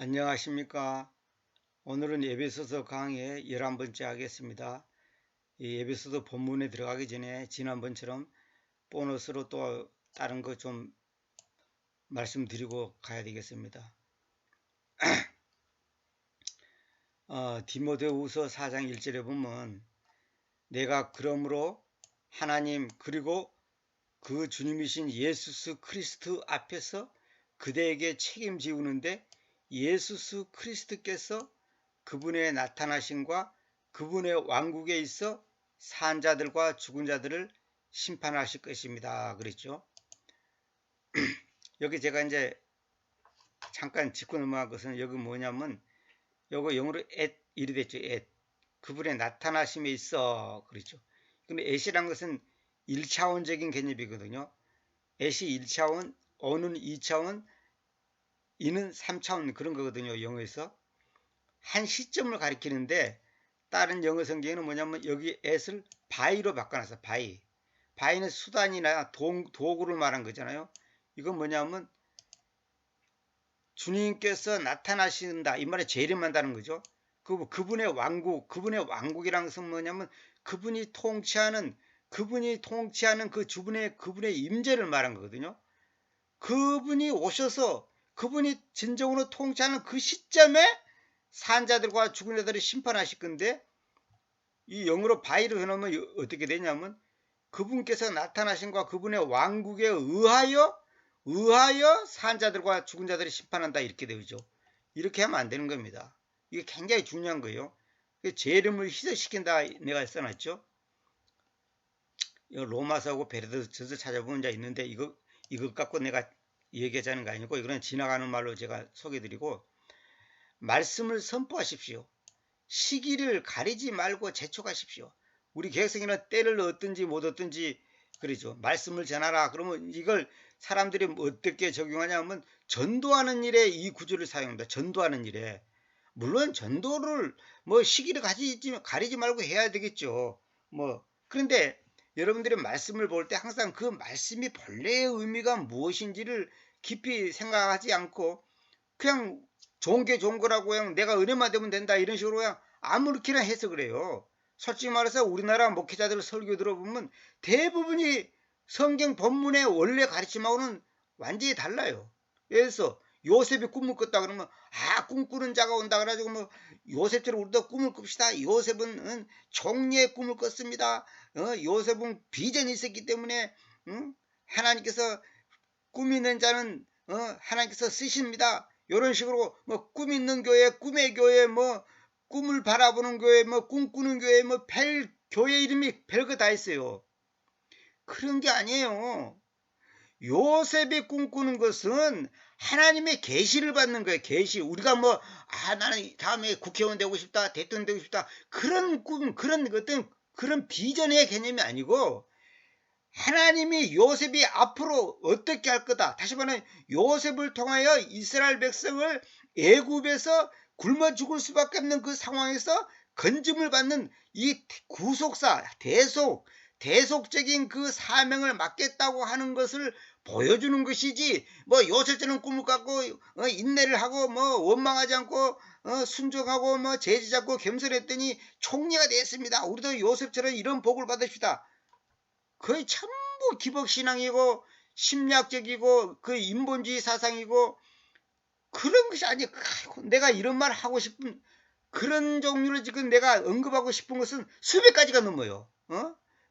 안녕하십니까. 오늘은 에베소서 강의 11번째 하겠습니다. 이 에베소서 본문에 들어가기 전에 지난번처럼 보너스로 또 다른 거 좀 말씀드리고 가야 되겠습니다. 디모데후서 4장 1절에 보면 내가 그러므로 하나님 그리고 그 주님이신 예수스 크리스트 앞에서 그대에게 책임지우는데 예수스 크리스트께서 그분의 나타나심과 그분의 왕국에 있어 산 자들과 죽은 자들을 심판하실 것입니다. 그랬죠. 여기 제가 이제 잠깐 짚고 넘어간 것은 여기 뭐냐면 요거 영어로 at 이리 됐죠. at 그분의 나타나심에 있어 그렇죠. 근데 at이란 것은 1차원적인 개념이거든요. at이 1차원, 어는 2차원, 이는 3차원 그런 거거든요. 영어에서 한 시점을 가리키는데 다른 영어 성경에는 뭐냐면 여기 at을 by로 바꿔놨어. by는 수단이나 도구를 말한 거잖아요. 이건 뭐냐면 주님께서 나타나신다 이 말에 재림한다는 거죠. 그분의 왕국이라는 것은 뭐냐면 그분이 통치하는 그 그분의 임재를 말한 거거든요. 그분이 오셔서 그분이 진정으로 통치하는 그 시점에 산자들과 죽은 자들을 심판하실 건데 이 영어로 바이로 해놓으면 어떻게 되냐면 그분께서 나타나신과 그분의 왕국에 의하여 산자들과 죽은 자들을 심판한다 이렇게 되죠. 이렇게 하면 안 되는 겁니다. 이게 굉장히 중요한 거예요. 제 이름을 희석시킨다 내가 써놨죠. 로마서하고 베드로전서 찾아보면 자 있는데 이것 갖고 내가 얘기하자는 거 아니고 이거는 지나가는 말로 제가 소개드리고 말씀을 선포하십시오. 시기를 가리지 말고 재촉하십시오. 우리 개혁성에는 때를 얻든지 못 얻든지 그러죠. 말씀을 전하라. 그러면 이걸 사람들이 어떻게 적용하냐면 전도하는 일에 이 구조를 사용합니다. 전도하는 일에. 물론 전도를 뭐 시기를 가리지 말고 해야 되겠죠. 그런데 여러분들이 말씀을 볼 때 항상 그 말씀이 본래의 의미가 무엇인지를 깊이 생각하지 않고 그냥 좋은 게 좋은 거라고 그냥 내가 은혜만 되면 된다 이런 식으로 그냥 아무렇게나 해석을 해요. 솔직히 말해서 우리나라 목회자들 설교 들어보면 대부분이 성경 본문의 원래 가르침하고는 완전히 달라요. 예를 들어서 요셉이 꿈을 꿨다 그러면 꿈꾸는 자가 온다 그래가지고 요셉처럼 우리도 꿈을 꿉시다. 요셉은 종리의 꿈을 꿨습니다. 요셉은 비전이 있었기 때문에 하나님께서 꿈 있는 자는 하나님께서 쓰십니다. 이런 식으로 꿈 있는 교회, 꿈의 교회, 꿈을 바라보는 교회, 꿈꾸는 교회, 교회 이름이 별거 다 있어요. 그런 게 아니에요. 요셉이 꿈꾸는 것은 하나님의 계시를 받는 거예요. 계시. 우리가 나는 다음에 국회의원 되고 싶다, 대통령 되고 싶다. 그런 꿈, 그런 비전의 개념이 아니고 하나님이 요셉이 앞으로 어떻게 할 거다. 다시 말하면 요셉을 통하여 이스라엘 백성을 애굽에서 굶어 죽을 수밖에 없는 그 상황에서 건짐을 받는 이 구속사, 대속적인 그 사명을 맡겠다고 하는 것을 보여주는 것이지 요셉처럼 꿈을 꿨고 인내를 하고 원망하지 않고 순종하고 제지 잡고 겸손했더니 총리가 됐습니다. 우리도 요셉처럼 이런 복을 받읍시다. 거의 전부 기복신앙이고 심리학적이고 그 인본주의 사상이고 그런 것이 아니에요. 내가 이런 말 하고 싶은 그런 종류를 지금 내가 언급하고 싶은 것은 수백 가지가 넘어요.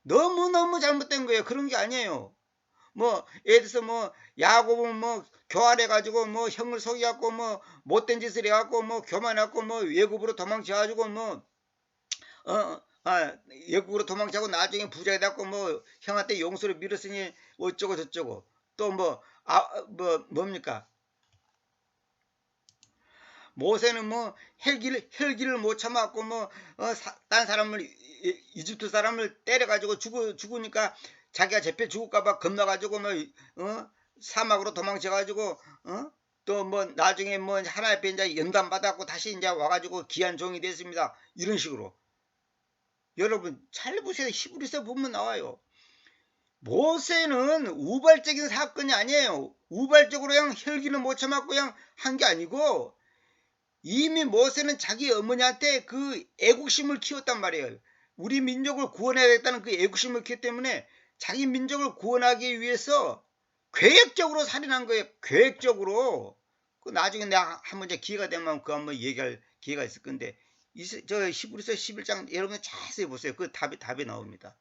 너무너무 잘못된 거예요. 그런 게 아니에요. 예를 들어서 야곱은 교활해가지고 형을 속여갖고 못된 짓을 해갖고 교만해갖고 외국으로 도망쳐가지고 외국으로 도망치고 나중에 부자가 됐고 형한테 용서를 빌었으니 어쩌고 저쩌고 또 뭡니까 모세는 혈기를 못 참았고 딴 사람을 이집트 사람을 때려가지고 죽으니까 자기가 잡혀 죽을까봐 겁나가지고 사막으로 도망쳐가지고 또 나중에 하나님 앞에 이제 연단 받았고 다시 이제 와가지고 귀한 종이 됐습니다. 이런 식으로. 여러분 잘 보세요. 히브리서 보면 나와요. 모세는 우발적인 사건이 아니에요. 우발적으로 그냥 혈기를 못 참았고 그냥 한 게 아니고 이미 모세는 자기 어머니한테 그 애국심을 키웠단 말이에요. 우리 민족을 구원해야겠다는 그 애국심을 키웠기 때문에 자기 민족을 구원하기 위해서 계획적으로 살인한 거예요. 계획적으로. 그 나중에 내가 한번 이제 기회가 되면 그 한번 얘기할 기회가 있을 건데 저 히브리서 11장 여러분 자세히 보세요. 그 답이 나옵니다.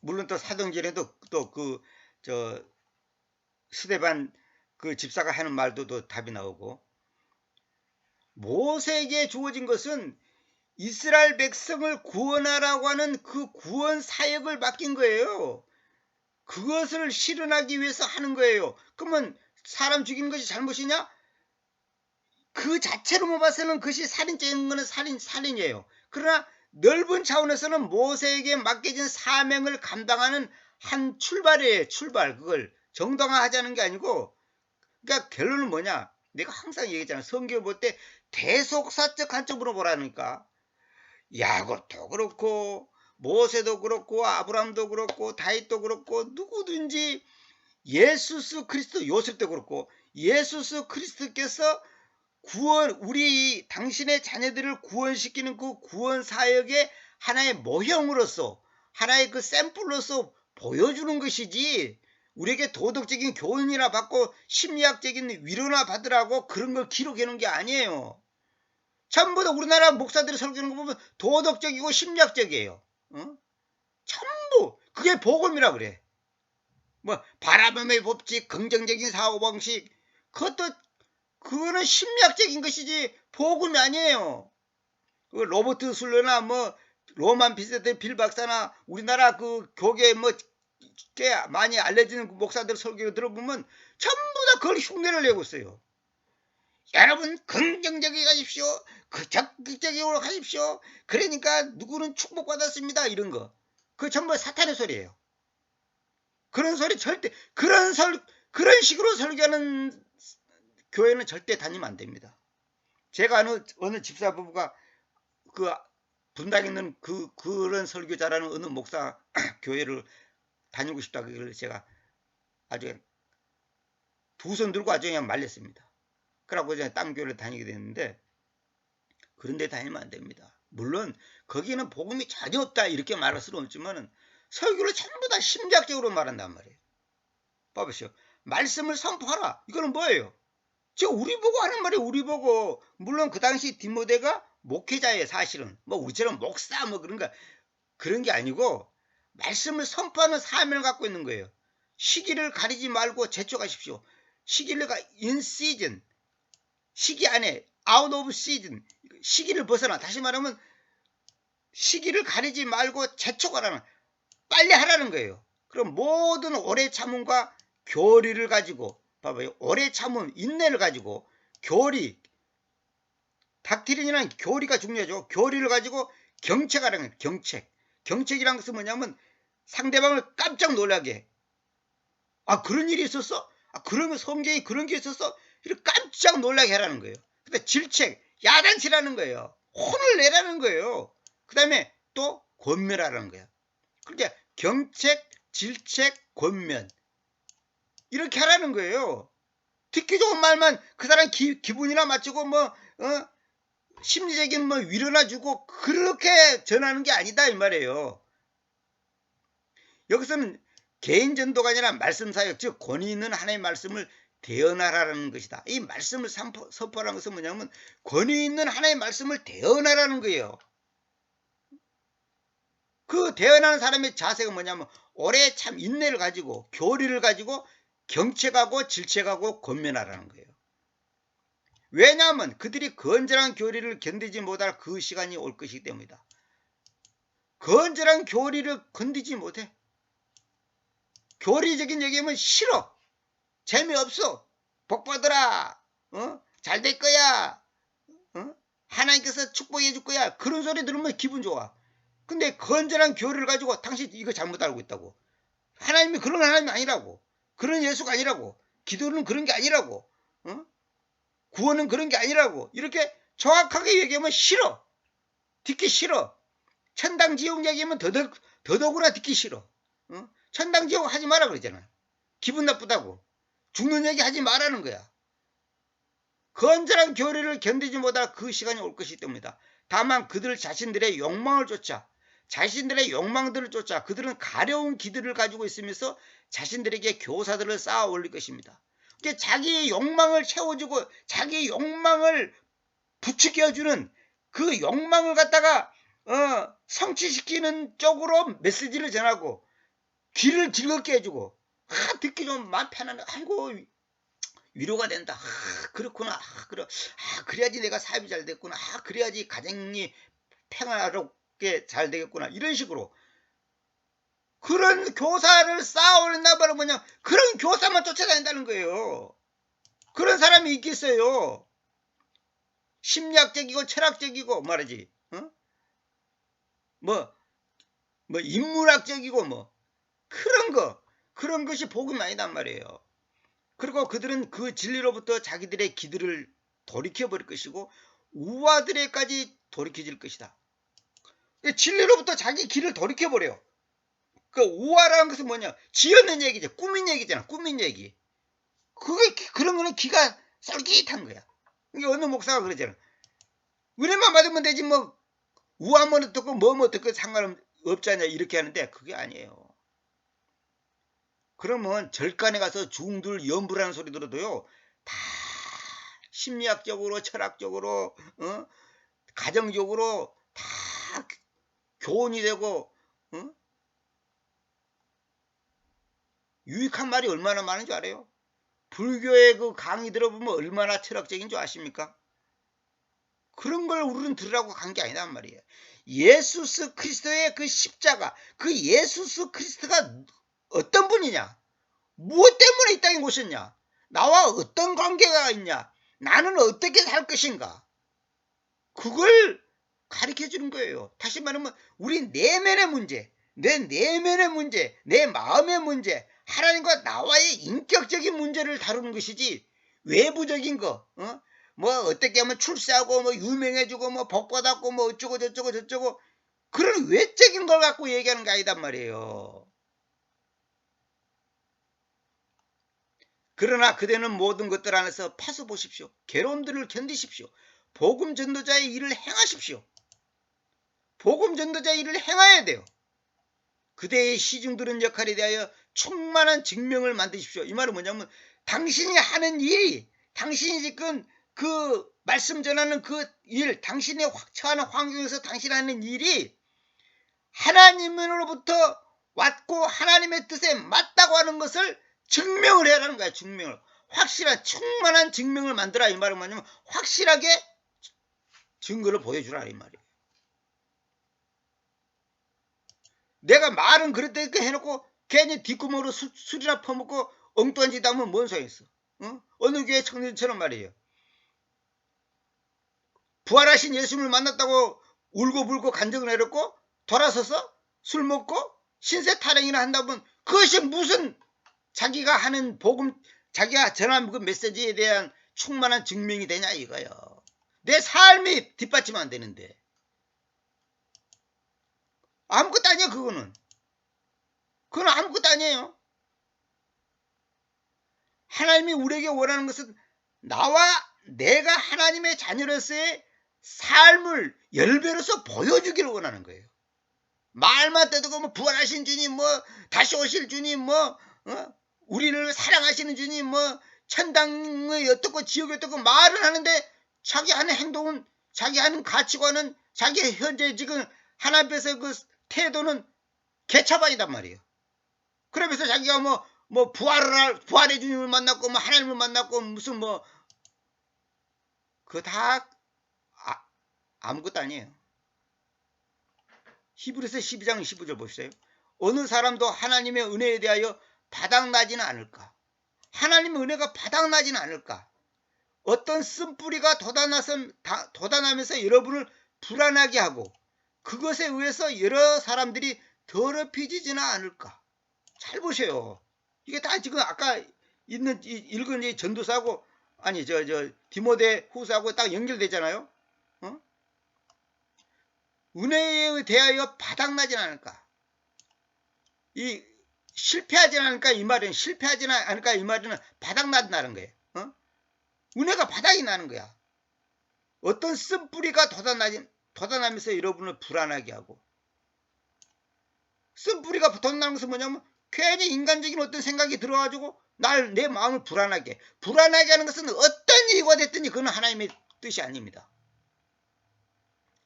물론 또 사도행전에도 또 그 저 스데반 그 집사가 하는 말도 또 답이 나오고, 모세에게 주어진 것은 이스라엘 백성을 구원하라고 하는 그 구원 사역을 맡긴 거예요. 그것을 실현하기 위해서 하는 거예요. 그러면 사람 죽이는 것이 잘못이냐? 그 자체로만 봐서는 그것이 살인죄인 거는 살인이에요. 그러나 넓은 차원에서는 모세에게 맡겨진 사명을 감당하는 한 출발이에요. 출발. 그걸 정당화하자는 게 아니고, 그러니까 결론은 뭐냐? 내가 항상 얘기했잖아. 성경을 볼 때 대속사적 관점으로 보라니까. 야곱도 그렇고 모세도 그렇고 아브라함도 그렇고 다윗도 그렇고 누구든지 예수 그리스도 요셉도 그렇고 예수 그리스도께서 우리 당신의 자녀들을 구원시키는 그 구원 사역의 하나의 모형으로서, 하나의 그 샘플로서 보여주는 것이지, 우리에게 도덕적인 교훈이나 받고 심리학적인 위로나 받으라고 그런 걸 기록해 놓은 게 아니에요. 전부 다 우리나라 목사들이 설교하는 거 보면 도덕적이고 심리학적이에요. 전부 그게 복음이라 그래. 뭐 바라봄의 법칙, 긍정적인 사고방식, 그거는 심리학적인 것이지 복음이 아니에요. 그 로버트 술러나 뭐 로만 비세트 빌 박사나 우리나라 그 교계 뭐 꽤 많이 알려지는 목사들 설교 들어보면 전부 다 그걸 흉내를 내고 있어요. 여러분 긍정적이 가십시오. 적극적으로 가십시오. 그러니까 누구는 축복받았습니다. 이런 거. 그거 전부 사탄의 소리예요. 그런 소리 절대, 그런 식으로 설교하는 교회는 절대 다니면 안 됩니다. 제가 아는 어느 집사 부부가 그 분당에 있는 그런 설교 잘하는 어느 목사 교회를 다니고 싶다 그걸 제가 아주 두 손 들고 아주 그냥 말렸습니다. 그러고 이제 딴 교회를 다니게 됐는데, 그런 데 다니면 안 됩니다. 물론 거기는 복음이 전혀 없다 이렇게 말할 수는 없지만 설교를 전부 다 심리학적으로 말한단 말이에요. 봐보시오. 말씀을 선포하라. 이거는 뭐예요? 지금 우리 보고 하는 말이에요. 우리 보고. 물론 그 당시 디모데가 목회자예요. 사실은 뭐 우리처럼 목사 뭐 그런 게 아니고 말씀을 선포하는 사명을 갖고 있는 거예요. 시기를 가리지 말고 제초하십시오. 시기를 in season, 시기 안에 out of season, 시기를 벗어나. 다시 말하면 시기를 가리지 말고 재촉하라는, 빨리 하라는 거예요. 그럼 모든 오래 참음과 교리를 가지고, 봐봐요. 오래 참음, 인내를 가지고 교리, 닥트린이라는 교리가 중요하죠. 교리를 가지고 경책하라는 거예요. 경책이라는 것은 뭐냐면 상대방을 깜짝 놀라게. 아, 그런 일이 있었어? 아, 그러면 성경에 그런 게 있었어? 이렇게 깜짝 놀라게 하라는 거예요. 근데 질책, 야단치라는 거예요. 혼을 내라는 거예요. 그 다음에 또 권면하라는 거예요. 그러니까 경책, 질책, 권면 이렇게 하라는 거예요. 듣기 좋은 말만 그 사람 기분이나 맞추고 심리적인 위로나 주고 그렇게 전하는 게 아니다 이 말이에요. 여기서는 개인 전도가 아니라 말씀 사역, 즉 권위 있는 하나님의 말씀을 대언하라는 것이다. 이 말씀을 선포하라는 것은 뭐냐면 권위 있는 하나님의 말씀을 대언하라는 거예요. 그 대언하는 사람의 자세가 뭐냐면 오래 참 인내를 가지고 교리를 가지고 경책하고 질책하고 권면하라는 거예요. 왜냐하면 그들이 건전한 교리를 견디지 못할 그 시간이 올 것이기 때문이다. 건전한 교리를 건디지 못해. 교리적인 얘기하면 싫어. 재미없어. 복받으라. 잘 될 거야. 하나님께서 축복해 줄 거야. 그런 소리 들으면 기분 좋아. 근데 건전한 교리를 가지고 당신 이거 잘못 알고 있다고. 하나님이 그런 하나님이 아니라고. 그런 예수가 아니라고. 기도는 그런 게 아니라고. 구원은 그런 게 아니라고. 이렇게 정확하게 얘기하면 싫어. 듣기 싫어. 천당 지옥 얘기하면 더더구나 듣기 싫어. 천당 지옥 하지 마라 그러잖아. 기분 나쁘다고. 죽는 얘기 하지 말라는 거야. 건전한 교리를 견디지 못할 그 시간이 올 것이기 때문이다. 다만 그들 자신들의 욕망을 쫓아 자신들의 욕망들을 쫓아 그들은 가려운 기들을 가지고 있으면서 자신들에게 교사들을 쌓아 올릴 것입니다. 자기의 욕망을 채워주고 자기의 욕망을 부추겨주는 그 욕망을 갖다가 성취시키는 쪽으로 메시지를 전하고 귀를 즐겁게 해주고 듣기 좀 마음 편안해. 아이고 위로가 된다. 그렇구나. 그래야지 내가 사업이 잘 됐구나. 그래야지 가정이 평화롭게 잘 되겠구나. 이런 식으로 그런 교사를 쌓아 올린다 말은 뭐냐, 그런 교사만 쫓아다닌다는 거예요. 그런 사람이 있겠어요. 심리학적이고 철학적이고 말이지. 뭐 인문학적이고 그런 것이 복음이 아니단 말이에요. 그리고 그들은 그 진리로부터 자기들의 기들을 돌이켜버릴 것이고 우화들에까지 돌이켜질 것이다. 진리로부터 자기 길을 돌이켜버려요. 그 우화라는 것은 뭐냐, 지어낸 얘기죠. 꾸민 얘기잖아. 꾸민 얘기. 그런 거는 기가 쏠깃한 거야. 이게 어느 목사가 그러잖아. 은혜만 받으면 되지 뭐 우화면 어떻고 뭐뭐 어떻고 상관없잖냐 이렇게 하는데 그게 아니에요. 그러면 절간에 가서 중들 연부라는 소리 들어도요 다 심리학적으로 철학적으로 가정적으로 다 교훈이 되고 유익한 말이 얼마나 많은 줄 알아요? 불교의 그 강의 들어보면 얼마나 철학적인 줄 아십니까? 그런 걸 우리는 들으라고 간 게 아니란 말이에요. 예수스 그리스도의 그 십자가, 그 예수스 그리스도가 어떤 분이냐, 무엇 때문에 이 땅에 오셨냐, 나와 어떤 관계가 있냐, 나는 어떻게 살 것인가, 그걸 가르쳐 주는 거예요. 다시 말하면 우리 내면의 문제, 내 내면의 문제, 내 마음의 문제, 하나님과 나와의 인격적인 문제를 다루는 것이지 외부적인 거, 뭐 어떻게 하면 출세하고 뭐 유명해지고 뭐 복받았고 뭐 어쩌고 저쩌고 그런 외적인 걸 갖고 얘기하는 게 아니단 말이에요. 그러나 그대는 모든 것들 안에서 파서 보십시오. 괴로움들을 견디십시오. 복음 전도자의 일을 행하십시오. 복음 전도자의 일을 행해야 돼요. 그대의 시중 들은 역할에 대하여 충만한 증명을 만드십시오. 이 말은 뭐냐면 당신이 하는 일이, 당신이 지금 그 말씀 전하는 그 일, 당신의 처하는 환경에서 당신이 하는 일이 하나님으로부터 왔고 하나님의 뜻에 맞다고 하는 것을 증명을 해야 하는 거야. 증명을. 확실한 충만한 증명을 만들어라. 이 말은 뭐냐면 확실하게 증거를 보여주라 이 말이에요. 내가 말은 그랬다니까 해놓고 괜히 뒷구멍으로 술이나 퍼먹고 엉뚱한 짓 하면 뭔 소용이 있어. 어느 교회 청년처럼 말이에요. 부활하신 예수님을 만났다고 울고불고 간증을 해놓고 돌아서서 술 먹고 신세 타령이나 한다면 그것이 무슨 자기가 하는 복음, 자기가 전하는 그 메시지에 대한 충만한 증명이 되냐 이거요. 내 삶이 뒷받침 안 되는데. 아무것도 아니야 그거는. 그건 아무것도 아니에요. 하나님이 우리에게 원하는 것은 나와 내가 하나님의 자녀로서의 삶을 열배로서 보여주기를 원하는 거예요. 말만 떠들고 뭐 부활하신 주님, 뭐 다시 오실 주님, 뭐 우리를 사랑하시는 주님, 뭐 천당의 어떻고 지옥이 어떻고 말은 하는데 자기 하는 행동은, 자기 하는 가치관은, 자기 현재 지금 하나님 앞에서 그 태도는 개차반이단 말이에요. 그러면서 자기가 뭐 부활의 주님을 만났고 뭐 하나님을 만났고 무슨 뭐 그거 다 아무것도 아니에요. 히브리서 12장 15절 보시죠. 어느 사람도 하나님의 은혜에 대하여 바닥나지는 않을까. 하나님의 은혜가 바닥나지는 않을까. 어떤 쓴뿌리가 돋아나면서 여러분을 불안하게 하고 그것에 의해서 여러 사람들이 더럽혀지지는 않을까. 잘 보세요. 이게 다 지금 아까 읽은 이 전도사하고 아니 저 디모데 후서하고 딱 연결되잖아요. 은혜에 대하여 바닥나진 않을까. 이 실패하지 않을까 이 말은, 실패하지 않을까 이 말은 바닥난다는 거예요. 은혜가 바닥이 나는 거야. 어떤 쓴뿌리가 돋아나면서 여러분을 불안하게 하고, 쓴뿌리가 돋아나는 것은 뭐냐면 괜히 인간적인 어떤 생각이 들어가지고 내 마음을 불안하게 하는 것은 어떤 이유가 됐든지 그건 하나님의 뜻이 아닙니다.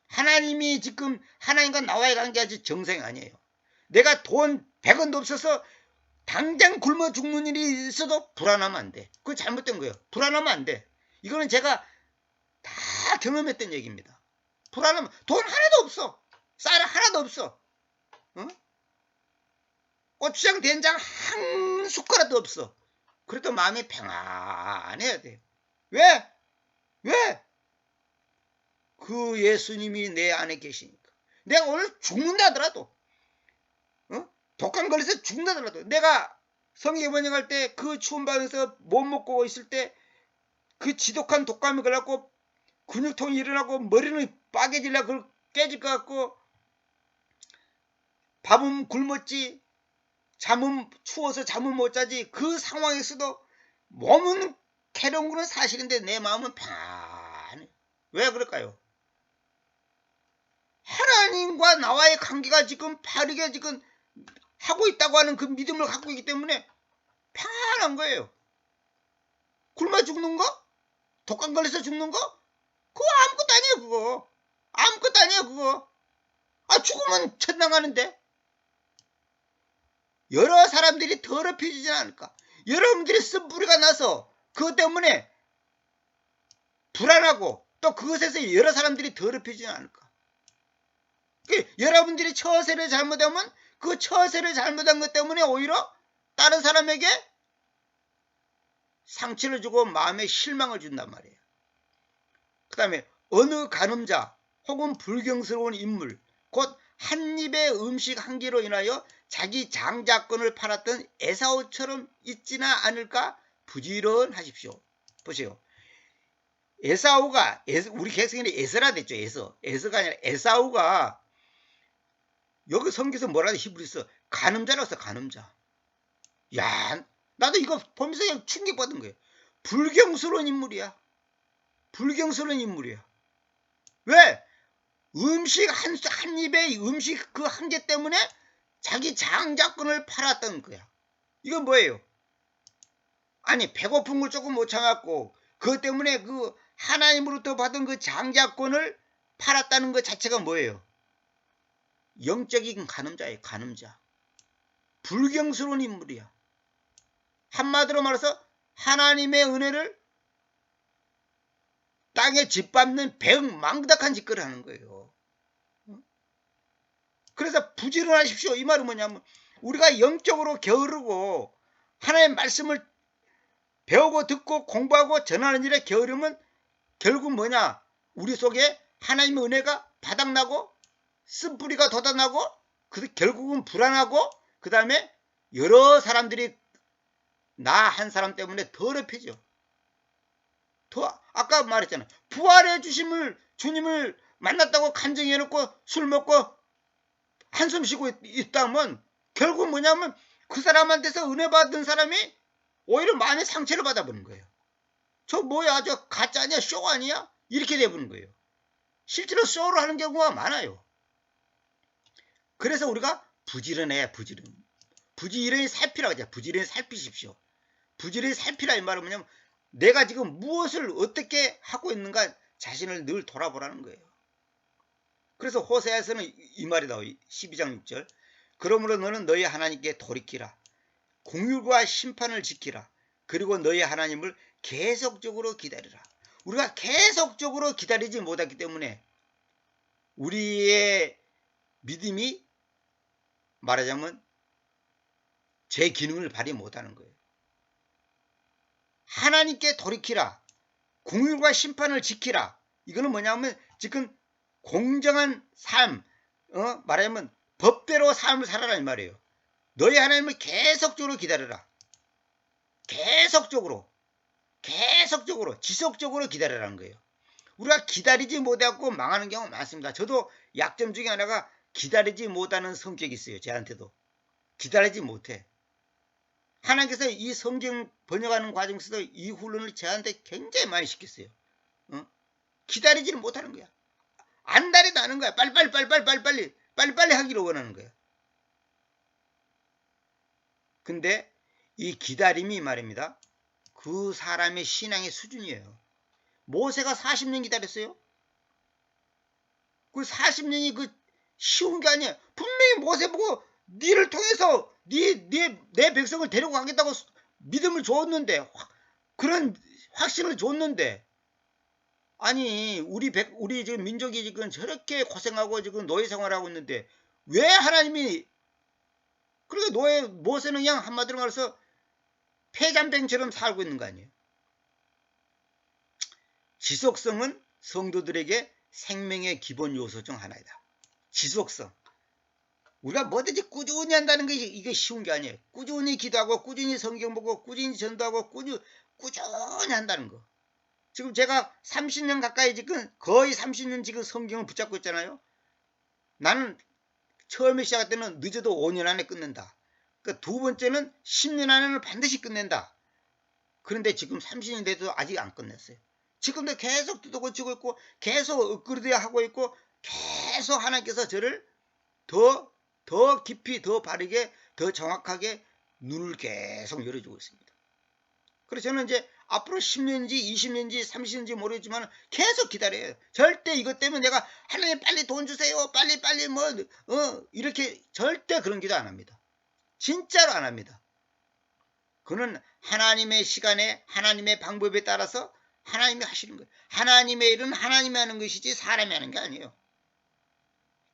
하나님이 지금 하나님과 나와의 관계가 아직 정상이 아니에요. 내가 돈 100원도 없어서 당장 굶어 죽는 일이 있어도 불안하면 안 돼. 그거 잘못된 거예요. 불안하면 안 돼. 이거는 제가 다 경험했던 얘기입니다. 불안하면 돈 하나도 없어. 쌀 하나도 없어. 어? 고추장 된장 한 숟가락도 없어. 그래도 마음이 평안해야 돼. 왜? 그 예수님이 내 안에 계시니까. 내가 오늘 죽는다 하더라도, 독감 걸려서 죽는다 하더라도, 내가 성경에 번역할 때 그 추운 방에서 못 먹고 있을 때 그 지독한 독감이 걸려갖고 근육통이 일어나고 머리는 빠개질라 그걸 깨질 것 같고 밥은 굶었지, 잠은 추워서 잠은 못 자지, 그 상황에서도 몸은 괴로운 건 사실인데 내 마음은 편안해. 왜 그럴까요? 하나님과 나와의 관계가 지금 바르게 지금 하고 있다고 하는 그 믿음을 갖고 있기 때문에 편안한 거예요. 굶어 죽는 거? 독감 걸려서 죽는 거? 그거 아무것도 아니에요. 그거 아무것도 아니에요. 그거 죽으면 천당 가는데 여러 사람들이 더럽혀지지 않을까? 여러분들이 쓴뿌리가 나서 그것 때문에 불안하고 또 그것에서 여러 사람들이 더럽혀지지 않을까? 여러분들이 처세를 잘못하면 그 처세를 잘못한 것 때문에 오히려 다른 사람에게 상처를 주고 마음에 실망을 준단 말이에요. 그 다음에 어느 간음자 혹은 불경스러운 인물, 곧 한 입의 음식 한 끼로 인하여 자기 장자권을 팔았던 에사우처럼 있지나 않을까 부지런하십시오. 보세요. 에사우가, 우리 개성에는 에서라 됐죠. 에서가 아니라 에사우가 여기 성경에서 뭐라고 히브리서 간음자라고 써. 간음자. 야, 나도 이거 보면서 그냥 충격받은 거예요. 불경스러운 인물이야. 왜? 음식 한 입의 음식 그 한 개 때문에 자기 장자권을 팔았던 거야. 이건 뭐예요? 아니 배고픈 걸 조금 못 참았고 그것 때문에 그 하나님으로부터 받은 그 장자권을 팔았다는 것 자체가 뭐예요? 영적인 간음자예요. 간음자. 불경스러운 인물이야. 한마디로 말해서 하나님의 은혜를 땅에 짓밟는 배은망덕한 짓거리를 하는 거예요. 그래서 부지런하십시오. 이 말은 뭐냐면 우리가 영적으로 게으르고 하나님의 말씀을 배우고 듣고 공부하고 전하는 일에 게으르면 결국 뭐냐? 우리 속에 하나님의 은혜가 바닥나고 쓴뿌리가 돋아나고 결국은 불안하고 그 다음에 여러 사람들이 나 한 사람 때문에 더럽혀져. 아까 말했잖아. 부활해 주심을 주님을 만났다고 간증해놓고 술 먹고 한숨 쉬고 있다면 결국 뭐냐면 그 사람한테서 은혜 받은 사람이 오히려 마음의 상처를 받아보는 거예요. 저 뭐야, 저 가짜냐, 쇼 아니야? 이렇게 돼보는 거예요. 실제로 쇼를 하는 경우가 많아요. 그래서 우리가 부지런해야 부지런히 살피라고 하죠. 부지런히 살피십시오. 부지런히 살피라 이 말은 뭐냐면 내가 지금 무엇을 어떻게 하고 있는가 자신을 늘 돌아보라는 거예요. 그래서 호세아에서는 이 말이 나와요. 12장 6절. 그러므로 너는 너희 하나님께 돌이키라. 공율과 심판을 지키라. 그리고 너희 하나님을 계속적으로 기다리라. 우리가 계속적으로 기다리지 못했기 때문에 우리의 믿음이 말하자면 제 기능을 발휘 못하는 거예요. 하나님께 돌이키라. 공율과 심판을 지키라. 이거는 뭐냐면 지금 공정한 삶, 말하자면 법대로 삶을 살아라 이 말이에요. 너희 하나님을 계속적으로 기다려라. 계속적으로, 지속적으로 기다려라는 거예요. 우리가 기다리지 못하고 망하는 경우가 많습니다. 저도 약점 중에 하나가 기다리지 못하는 성격이 있어요. 저한테도. 기다리지 못해. 하나님께서 이 성경 번역하는 과정에서 이 훈련을 저한테 굉장히 많이 시켰어요. 기다리지를 못하는 거야. 안달이 나는 거야. 빨리빨리 하기를 원하는 거야. 근데 이 기다림이 말입니다. 그 사람의 신앙의 수준이에요. 모세가 40년 기다렸어요. 그 40년이 그 쉬운 게 아니야. 분명히 모세 보고 니를 통해서 내 백성을 데리고 가겠다고 믿음을 줬는데, 그런 확신을 줬는데, 아니 우리 지금 민족이 지금 저렇게 고생하고 지금 노예 생활하고 있는데 왜 하나님이, 그러니까 모세는 그냥 한마디로 말해서 폐잔병처럼 살고 있는 거 아니에요. 지속성은 성도들에게 생명의 기본 요소 중 하나이다. 지속성. 우리가 뭐든지 꾸준히 한다는 게 이게 쉬운 게 아니에요. 꾸준히 기도하고 꾸준히 성경 보고 꾸준히 전도하고 꾸준히 한다는 거. 지금 제가 30년 가까이 지금 거의 30년 지금 성경을 붙잡고 있잖아요. 나는 처음에 시작할 때는 늦어도 5년 안에 끝낸다. 그러니까 두 번째는 10년 안에는 반드시 끝낸다. 그런데 지금 30년 돼도 아직 안 끝냈어요. 지금도 계속 두드고치고 있고 계속 업그레이드 하고 있고 계속 하나님께서 저를 더 깊이 더 바르게 더 정확하게 눈을 계속 열어주고 있습니다. 그래서 저는 이제 앞으로 10년인지 20년인지 30년인지 모르겠지만 계속 기다려요. 절대 이것 때문에 내가 하나님 빨리 돈 주세요. 빨리 이렇게 절대 그런 기도 안 합니다. 진짜로 안 합니다. 그는 하나님의 시간에 하나님의 방법에 따라서 하나님이 하시는 거예요. 하나님의 일은 하나님이 하는 것이지 사람이 하는 게 아니에요.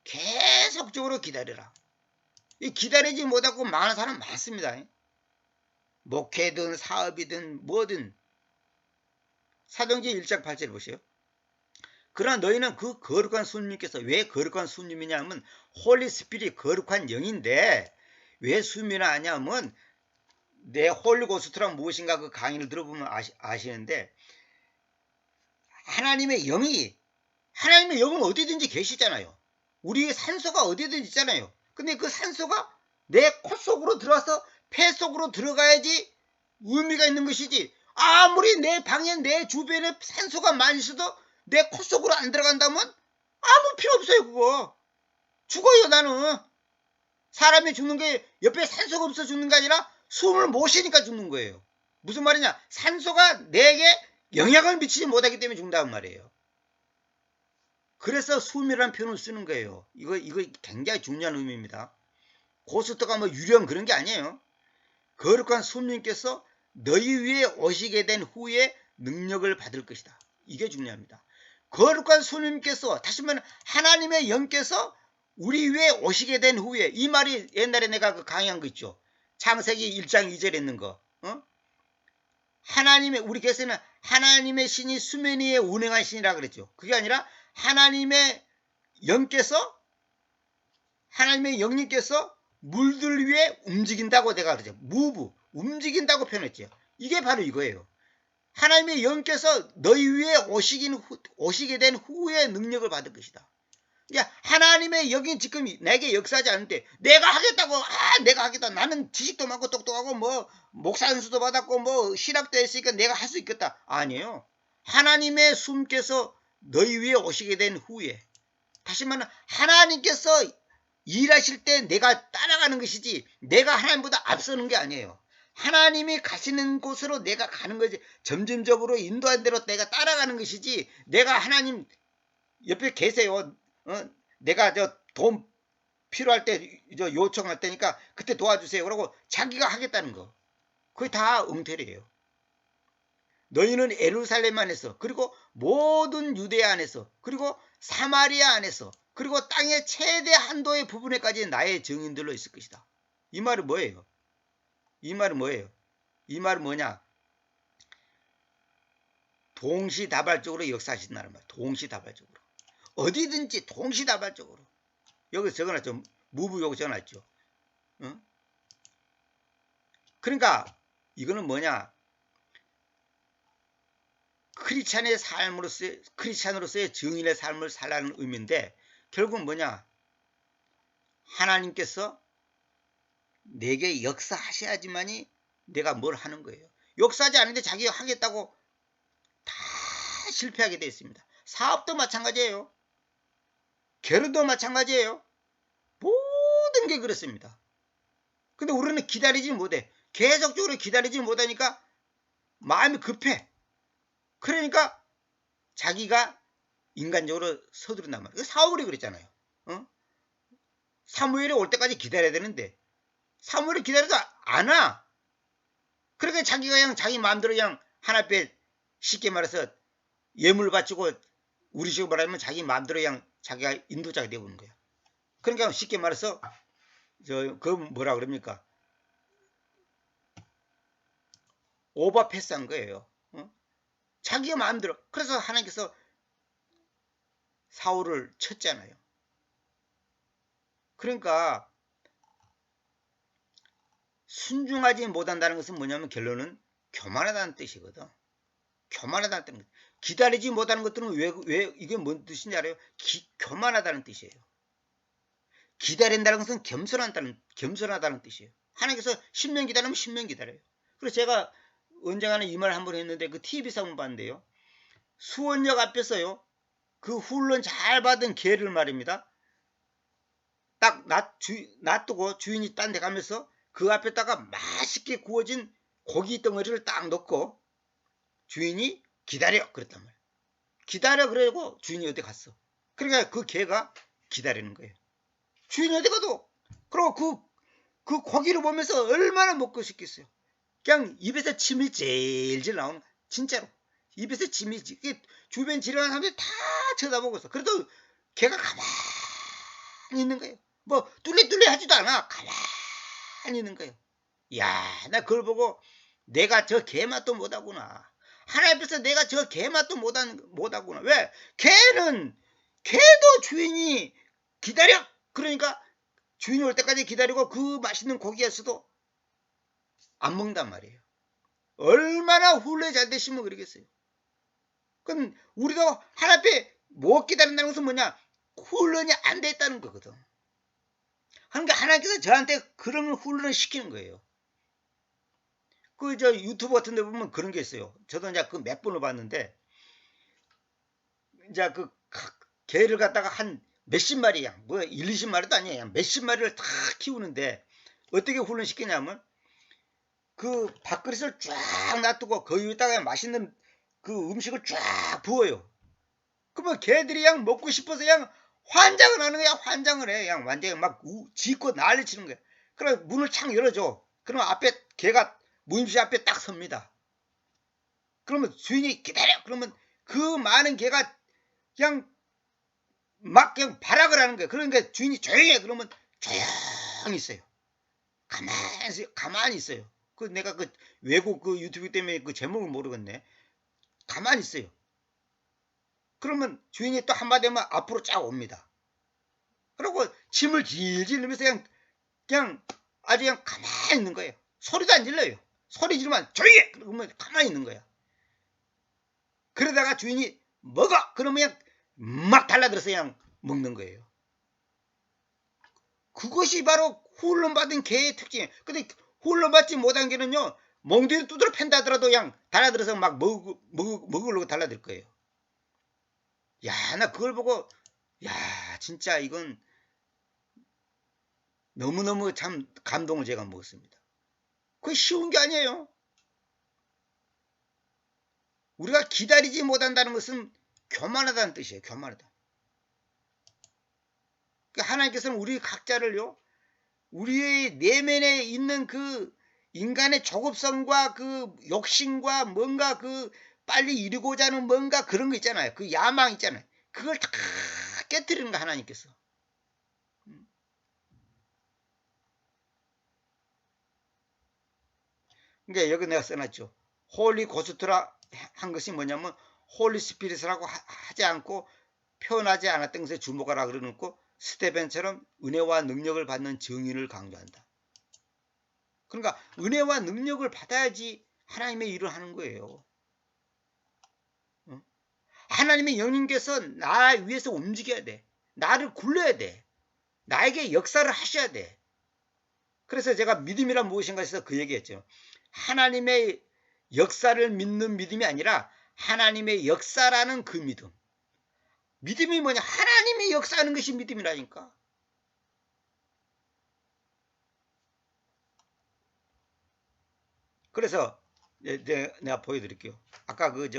계속적으로 기다려라. 이 기다리지 못하고 많은 사람 많습니다. 목회든 사업이든 뭐든. 사도행전 1장 8절 보세요. 그러나 너희는 그 거룩한 수님께서, 왜 거룩한 수님이냐 하면 홀리 스피릿, 거룩한 영인데 왜 수님이라 하냐면, 내 홀리고스트란 무엇인가 그 강의를 들어보면 아시는데, 하나님의 영은 어디든지 계시잖아요. 우리의 산소가 어디든지 있잖아요. 근데 그 산소가 내 코 속으로 들어와서 폐 속으로 들어가야지 의미가 있는 것이지, 아무리 내 방에 내 주변에 산소가 많이 있어도 내 코 속으로 안 들어간다면 아무 필요 없어요. 그거 죽어요. 나는 사람이 죽는 게 옆에 산소가 없어 죽는 게 아니라 숨을 못 쉬니까 죽는 거예요. 무슨 말이냐, 산소가 내게 영향을 미치지 못하기 때문에 죽는다는 말이에요. 그래서 숨이라는 표현을 쓰는 거예요. 이거 굉장히 중요한 의미입니다. 고스트가 뭐 유령 그런 게 아니에요. 거룩한 숨님께서 너희 위에 오시게 된 후에 능력을 받을 것이다. 이게 중요합니다. 거룩한 숨님께서, 다시 말하면 하나님의 영께서 우리 위에 오시게 된 후에, 이 말이 옛날에 내가 그 강의한 거 있죠. 창세기 1장 2절에 있는 거. 우리 교회에서는 하나님의 신이 수면 위에 운행한 신이라 그랬죠. 그게 아니라 하나님의 영님께서 물들 위에 움직인다고 내가 그러죠. move, 움직인다고 표현했죠. 이게 바로 이거예요. 하나님의 영께서 너희 위에 오시게 된 후에 능력을 받을 것이다. 그러니까 하나님의 영이 지금 내게 역사하지 않는데 내가 하겠다. 나는 지식도 많고 똑똑하고 뭐 목사 안수도 받았고 뭐 신학도 했으니까 내가 할 수 있겠다. 아니에요. 하나님의 숨께서 너희 위에 오시게 된 후에, 다시 말하면 하나님께서 일하실 때 내가 따라가는 것이지 내가 하나님보다 앞서는 게 아니에요. 하나님이 가시는 곳으로 내가 가는 거지, 점점적으로 인도한 대로 내가 따라가는 것이지, 내가 하나님 옆에 계세요. 내가 돈 필요할 때 요청할 테니까 그때 도와주세요. 그러고 자기가 하겠다는 거. 그게 다 엉터리예요. 너희는 예루살렘 안에서, 그리고 모든 유대야 안에서, 그리고 사마리아 안에서, 그리고 땅의 최대 한도의 부분에까지 나의 증인들로 있을 것이다. 이 말은 뭐예요? 이 말은 뭐냐? 동시다발적으로 역사하신다는 말. 동시다발적으로. 어디든지 동시다발적으로. 여기 적어놨죠. 무부 여기 적어놨죠. 그러니까 이거는 뭐냐? 크리스찬으로서의 증인의 삶을 살라는 의미인데, 결국은 뭐냐? 하나님께서 내게 역사하셔야지만이 내가 뭘 하는 거예요. 역사하지 않는데 자기가 하겠다고 다 실패하게 되어 있습니다. 사업도 마찬가지예요. 결혼도 마찬가지예요. 모든 게 그렇습니다. 근데 우리는 기다리지 못해. 계속적으로 기다리지 못하니까 마음이 급해. 그러니까 자기가 인간적으로 서두른단 말이에요. 사울이 그랬잖아요. 사무엘이 올 때까지 기다려야 되는데 사무엘이 기다려도 안 와. 그러니까 자기가 그냥 자기 마음대로 그냥 하나님께 쉽게 말해서 예물 바치고 우리 식으로 말하면 자기 마음대로 그냥 자기가 인도자가 되어보는 거야. 그러니까 쉽게 말해서 그 뭐라 그럽니까? 오버패스한 거예요. 자기가 마음대로. 그래서 하나님께서 사울을 쳤잖아요. 그러니까 순종하지 못한다는 것은 뭐냐면 결론은 교만하다는 뜻이거든. 교만하다는 뜻. 기다리지 못하는 것들은 왜 이게 뭔 뜻인지 알아요? 교만하다는 뜻이에요. 기다린다는 것은 겸손하다는 뜻이에요. 하나님께서 10년 기다리면 10년 기다려요. 그래서 제가 언젠가는 이 말 한번 했는데 그 TV에서 한번 봤는데요. 수원역 앞에서요. 그 훈련 잘 받은 개를 말입니다. 딱 놔두고 주인이 딴 데 가면서 그 앞에다가 맛있게 구워진 고기 덩어리를 딱 넣고 주인이 기다려 그랬단 말이에요. 기다려 그러고 주인이 어디 갔어. 그러니까 그 개가 기다리는 거예요. 주인이 어디 가도. 그리고 그 고기를 보면서 얼마나 먹고 싶겠어요. 그냥 입에서 침이 질질 나오는 거야. 진짜로. 입에서 침이 주변 지나가는 사람들이 다 쳐다보고 있어. 그래도 걔가 가만히 있는 거예요. 뭐 뚫리뚫리 하지도 않아. 가만히 있는 거예요. 야, 나 그걸 보고 내가 저 개맛도 못하구나. 하나님 앞에서 내가 저 개맛도 못하구나. 왜? 개도 주인이 기다려. 그러니까 주인이 올 때까지 기다리고 그 맛있는 고기였어도 안 먹는단 말이에요. 얼마나 훈련이 잘 되시면 그러겠어요. 그럼 우리도 하나님 앞에 못 기다린다는 것은 뭐냐? 훈련이 안 됐다는 거거든. 그러니까 하나님께서 저한테 그런 훈련을 시키는 거예요. 저 유튜브 같은 데 보면 그런 게 있어요. 저도 이제 그 몇 번을 봤는데, 이제 그 개를 갖다가 한 몇십 마리야. 뭐 1, 20마리도 아니에요. 몇십 마리를 다 키우는데, 어떻게 훈련시키냐면, 그 밥그릇을 쫙 놔두고 그 위에다가 맛있는 그 음식을 쫙 부어요. 그러면 개들이 그냥 먹고 싶어서 그냥 환장을 하는 거야. 환장을 해. 그냥 완전히 막 짖고 난리치는 거야. 그럼 문을 창 열어줘. 그러면 앞에 개가 문지 앞에 딱 섭니다. 그러면 주인이 기다려. 그러면 그 많은 개가 그냥 막 그냥 발악을 하는 거야. 그러니까 주인이 조용히 해. 그러면 조용히 있어요. 가만히 있어요. 내가 그 외국 그 유튜브 때문에 그 제목을 모르겠네. 가만히 있어요. 그러면 주인이 또 한마디 하면 앞으로 쫙 옵니다. 그리고 침을 질질 흘리면서 그냥 아주 그냥 가만히 있는 거예요. 소리도 안 질러요. 소리 지르면 조용히 해! 그러면 가만히 있는 거야. 그러다가 주인이 먹어! 그러면 그냥 막 달라들어서 그냥 먹는 거예요. 그것이 바로 훈련받은 개의 특징이에요. 근데 훈련받지 못한 개는요, 멍둥이를 두드려 팬다 하더라도 그냥 달라들어서 막 먹으려고 달라들 거예요. 야, 나 그걸 보고, 야, 진짜 이건 너무너무 참 감동을 제가 먹었습니다. 그게 쉬운 게 아니에요. 우리가 기다리지 못한다는 것은 교만하다는 뜻이에요. 교만하다. 하나님께서는 우리 각자를요, 우리의 내면에 있는 그 인간의 조급성과 그 욕심과 뭔가 그 빨리 이루고자 하는 뭔가 그런 거 있잖아요. 그 야망 있잖아요. 그걸 다 깨트리는 거 하나님께서. 그러니까 여기 내가 써놨죠. 홀리 고스트라 한 것이 뭐냐면 홀리 스피릿이라고 하지 않고 표현하지 않았던 것에 주목하라 그러놓고 스테벤처럼 은혜와 능력을 받는 증인을 강조한다. 그러니까 은혜와 능력을 받아야지 하나님의 일을 하는 거예요. 하나님의 영님께서 나 위해서 움직여야 돼. 나를 굴려야 돼. 나에게 역사를 하셔야 돼. 그래서 제가 믿음이란 무엇인가 해서 그 얘기했죠. 하나님의 역사를 믿는 믿음이 아니라 하나님의 역사라는 그 믿음. 믿음이 뭐냐? 하나님이 역사하는 것이 믿음이라니까. 그래서 내가 보여드릴게요. 아까 그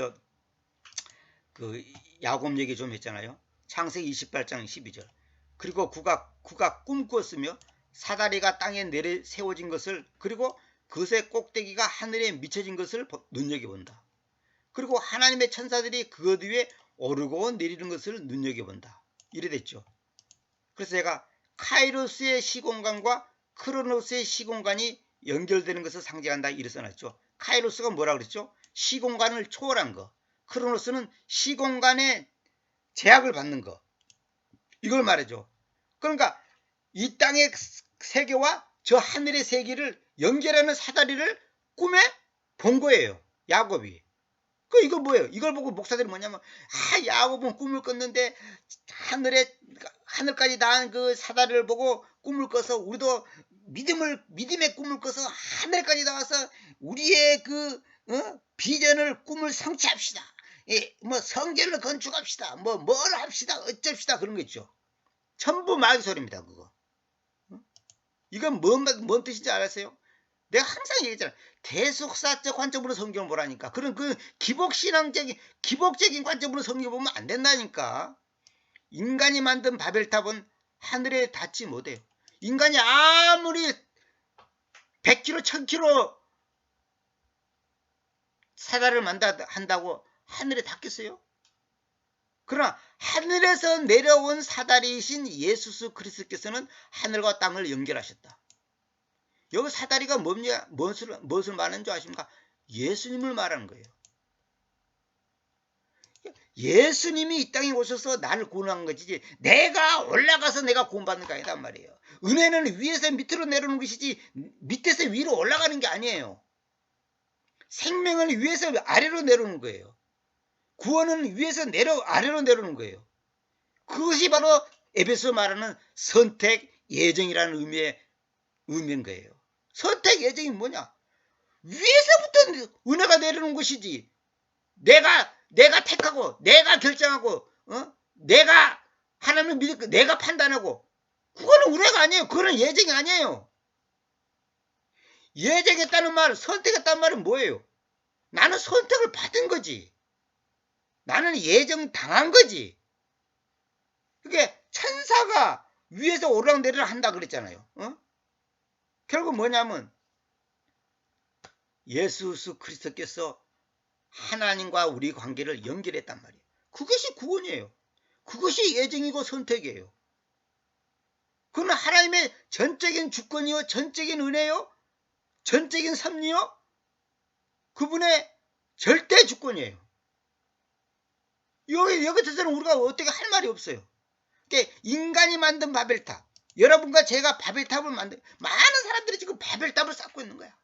야곱 얘기 좀 했잖아요. 창세기 28장 12절. 그리고 그가 꿈꾸었으며 사다리가 땅에 내려 세워진 것을, 그리고 그것의 꼭대기가 하늘에 미쳐진 것을 눈여겨본다. 그리고 하나님의 천사들이 그것 위에 오르고 내리는 것을 눈여겨본다. 이래 됐죠. 그래서 제가 카이로스의 시공간과 크로노스의 시공간이 연결되는 것을 상징한다 이래 써놨죠. 카이로스가 뭐라 그랬죠? 시공간을 초월한 거. 크로노스는 시공간의 제약을 받는 거. 이걸 말해줘. 그러니까 이 땅의 세계와 저 하늘의 세계를 연결하는 사다리를 꿈에 본 거예요. 야곱이. 이거 뭐예요? 이걸 보고 목사들이 뭐냐면, 야곱은 꿈을 꿨는데 하늘까지 닿은 그 사다리를 보고 꿈을 꿔서 우리도 믿음의 꿈을 꿔서 하늘까지 나와서 우리의 비전을 꿈을 성취합시다. 뭐 성전을 건축합시다. 뭘 합시다. 어쩝시다. 그런 거 있죠. 전부 마귀 소리입니다. 그거. 이건 뭔 뜻인지 알았어요? 내가 항상 얘기했잖아. 대속사적 관점으로 성경을 보라니까. 그런 기복적인 관점으로 성경을 보면 안 된다니까. 인간이 만든 바벨탑은 하늘에 닿지 못해요. 인간이 아무리 100km, 1000km 사다리를 한다고 하늘에 닿겠어요? 그러나 하늘에서 내려온 사다리이신 예수 그리스도께서는 하늘과 땅을 연결하셨다. 여기 사다리가 무엇을 말하는 줄 아십니까? 예수님을 말하는 거예요. 예수님이 이 땅에 오셔서 나를 구원한 거지, 내가 올라가서 내가 구원받는 게 아니란 말이에요. 은혜는 위에서 밑으로 내려오는 것이지 밑에서 위로 올라가는 게 아니에요. 생명은 위에서 아래로 내려오는 거예요. 구원은 위에서 아래로 내려오는 거예요. 그것이 바로 에베소 말하는 선택 예정이라는 의미인 거예요. 선택 예정이 뭐냐? 위에서부터 은혜가 내려오는 것이지. 내가 택하고, 내가 결정하고, 내가 하나님을 믿고, 내가 판단하고, 그거는 은혜가 아니에요. 그거는 예정이 아니에요. 예정했다는 말, 선택했다는 말은 뭐예요? 나는 선택을 받은 거지. 나는 예정 당한 거지. 그게 천사가 위에서 오르락내리락 한다 그랬잖아요. 결국 뭐냐면 예수 그리스도께서 하나님과 우리 관계를 연결했단 말이에요. 그것이 구원이에요. 그것이 예정이고 선택이에요. 그건 하나님의 전적인 주권이요, 전적인 은혜요, 전적인 섭리요, 그분의 절대 주권이에요. 여기서는 우리가 어떻게 할 말이 없어요. 그러니까 인간이 만든 바벨탑, 여러분과 제가 바벨탑을 많은 사람들이 지금 바벨탑을 쌓고 있는 거야.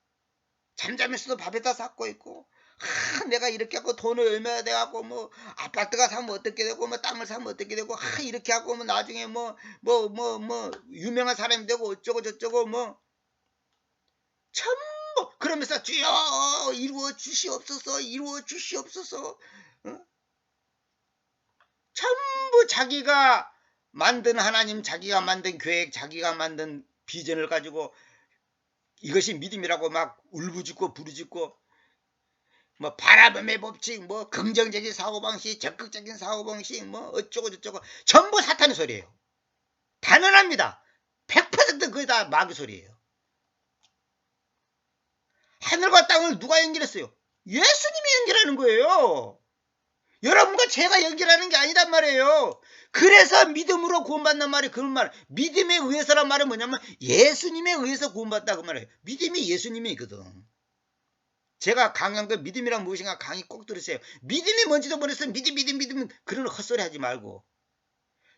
잠자면서도 바벨탑 쌓고 있고, 내가 이렇게 하고 돈을 얼마나 돼갖고 뭐 아파트가 사면 어떻게 되고 뭐 땅을 사면 어떻게 되고 이렇게 하고 뭐 나중에 뭐 유명한 사람이 되고 어쩌고 저쩌고 뭐 전부 그러면서 주여 이루어 주시옵소서, 이루어 주시옵소서. 전부 자기가 만든 하나님, 자기가 만든 계획, 자기가 만든 비전을 가지고 이것이 믿음이라고 막 울부짖고 부르짖고, 뭐 바라봄의 법칙, 뭐 긍정적인 사고방식, 적극적인 사고방식, 뭐 어쩌고 저쩌고 전부 사탄의 소리예요. 단언합니다. 100% 그게 다 마귀 소리예요. 하늘과 땅을 누가 연결했어요? 예수님이 연결하는 거예요. 여러분과 제가 연결하는 게 아니란 말이에요. 그래서 믿음으로 구원받는 말이 그런 말. 믿음에 의해서란 말은 뭐냐면 예수님에 의해서 구원받다 그 말이에요. 믿음이 예수님이거든. 제가 강한 거 믿음이란 무엇인가 강의 꼭 들으세요. 믿음이 뭔지도 모르겠어요. 믿음 그런 헛소리 하지 말고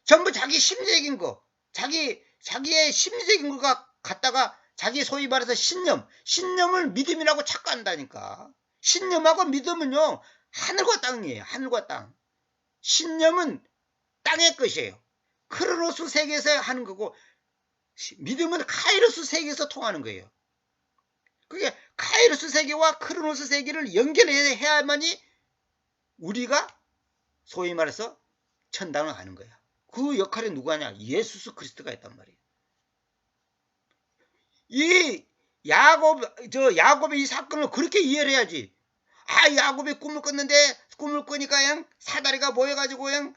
전부 자기 심리적인 거, 자기의 심리적인 거가 갖다가 자기 소위 말해서 신념을 믿음이라고 착각한다니까. 신념하고 믿음은요 하늘과 땅이에요. 하늘과 땅. 신념은 땅의 것이에요. 크로노스 세계에서 하는 거고, 믿음은 카이로스 세계에서 통하는 거예요. 그게 카이로스 세계와 크로노스 세계를 연결해야만이 우리가 소위 말해서 천당을 가는 거야. 그 역할이 누구냐? 예수 그리스도가 있단 말이에요. 이 야곱의 이 사건을 그렇게 이해를 해야지. 야곱이 꿈을 꿨는데 꿈을 꾸니까 그냥 사다리가 모여가지고 그냥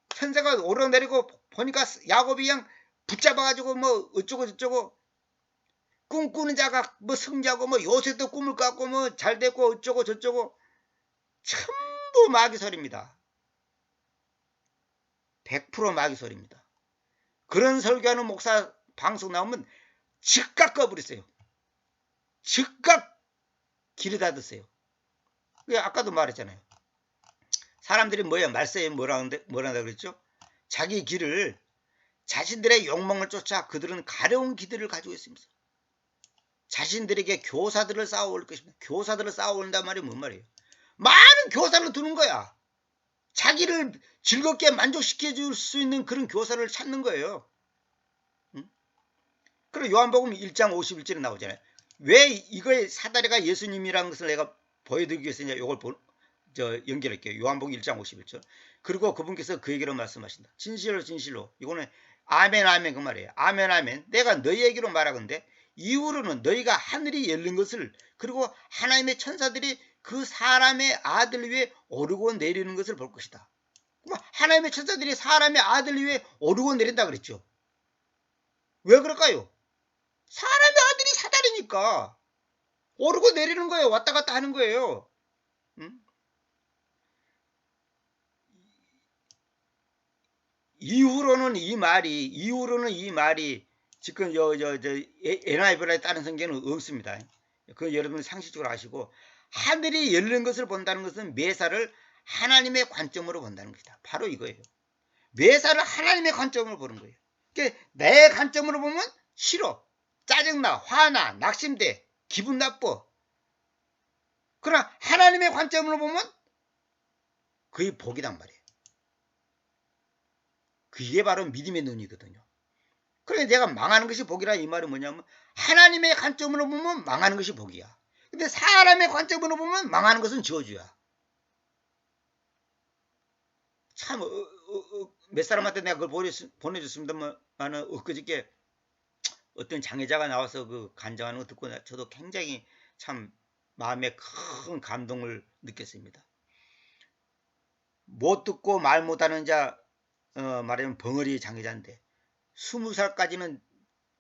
천사가 오르내리고 보니까 야곱이 그냥 붙잡아가지고 뭐 어쩌고 저쩌고 꿈꾸는 자가 뭐 승자고 뭐 요새도 꿈을 꿨고 뭐 잘됐고 어쩌고 저쩌고 전부 마귀설입니다. 100% 마귀설입니다. 그런 설교하는 목사 방송 나오면 즉각 꺼버리세요. 즉각 길이 닫으세요. 아까도 말했잖아요. 사람들이 말세에 뭐라는다 그랬죠? 자기 길을 자신들의 욕망을 쫓아 그들은 가려운 기대를 가지고 있습니다. 자신들에게 교사들을 쌓아올 것입니다. 교사들을 쌓아올린단 말이 뭔 말이에요? 많은 교사를 두는 거야. 자기를 즐겁게 만족시켜 줄 수 있는 그런 교사를 찾는 거예요. 응? 그리고 요한복음 1장 51절에 나오잖아요. 왜 이거의 사다리가 예수님이라는 것을 내가 보여드리기 위해서 이걸 연결할게요. 요한복음 1장 51절. 그리고 그분께서 그 얘기로 말씀하신다. 진실로 진실로. 이거는 아멘 아멘 그 말이에요. 아멘 아멘. 내가 너희에게로 말하건대 이후로는 너희가 하늘이 열린 것을 그리고 하나님의 천사들이 그 사람의 아들 위에 오르고 내리는 것을 볼 것이다. 하나님의 천사들이 사람의 아들 위에 오르고 내린다 그랬죠. 왜 그럴까요? 사람의 아들이 사다리니까 오르고 내리는 거예요. 왔다 갔다 하는 거예요. 응? 이후로는 이 말이 지금 NIV에 따른 성경은 없습니다. 그 여러분 상식적으로 아시고 하늘이 열린 것을 본다는 것은 매사를 하나님의 관점으로 본다는 것이다. 바로 이거예요. 매사를 하나님의 관점으로 보는 거예요. 그러니까 내 관점으로 보면 싫어, 짜증나, 화나, 낙심돼, 기분 나빠. 그러나 하나님의 관점으로 보면 그게 복이란 말이에요. 그게 바로 믿음의 눈이거든요. 그러니까 내가 망하는 것이 복이라 이 말은 뭐냐면 하나님의 관점으로 보면 망하는 것이 복이야. 근데 사람의 관점으로 보면 망하는 것은 저주야. 참 몇 사람한테 내가 그걸 보내줬습니다만 엊그저께 어떤 장애자가 나와서 그 간증하는 거 듣고 저도 굉장히 참 마음에 큰 감동을 느꼈습니다. 못 듣고 말 못하는 자 말하면 벙어리 장애자인데 20살까지는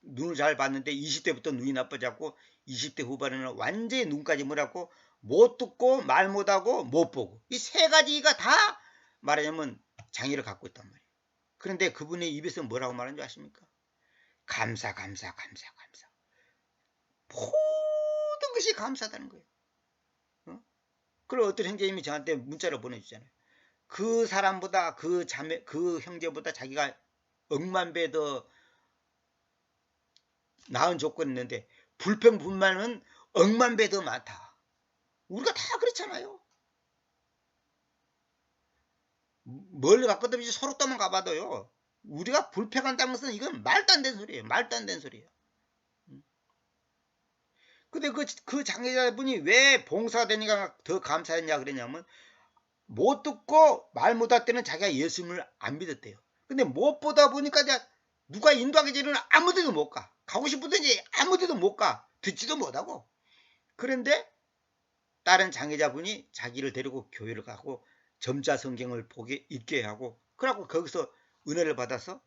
눈을 잘 봤는데 20대부터 눈이 나빠졌고 20대 후반에는 완전히 눈까지 멀었고 못 듣고 말 못하고 못 보고 이 세 가지가 다 말하자면 장애를 갖고 있단 말이에요. 그런데 그분의 입에서 뭐라고 말하는 줄 아십니까? 감사. 모든 것이 감사하다는 거예요. 그리고 어떤 형제님이 저한테 문자를 보내주잖아요. 그 사람보다 그 형제보다 자기가 억만 배 더 나은 조건이 있는데 불평불만은 억만 배 더 많다. 우리가 다 그렇잖아요. 멀리 갔거든 서로 떠만 가봐도요. 우리가 불평한다는 것은 이건 말도 안 되는 소리예요. 말도 안 되는 소리예요. 근데 그 장애자분이 왜 봉사가 되니까 더 감사했냐 그랬냐면 못 듣고 말 못할 때는 자기가 예수님을 안 믿었대요. 근데 못 보다 보니까 누가 인도하기 전에는 아무 데도 못 가. 가고 싶은데 아무 데도 못 가. 듣지도 못하고. 그런데 다른 장애자분이 자기를 데리고 교회를 가고 점자 성경을 보게 읽게 하고 그래갖고 거기서 은혜를 받아서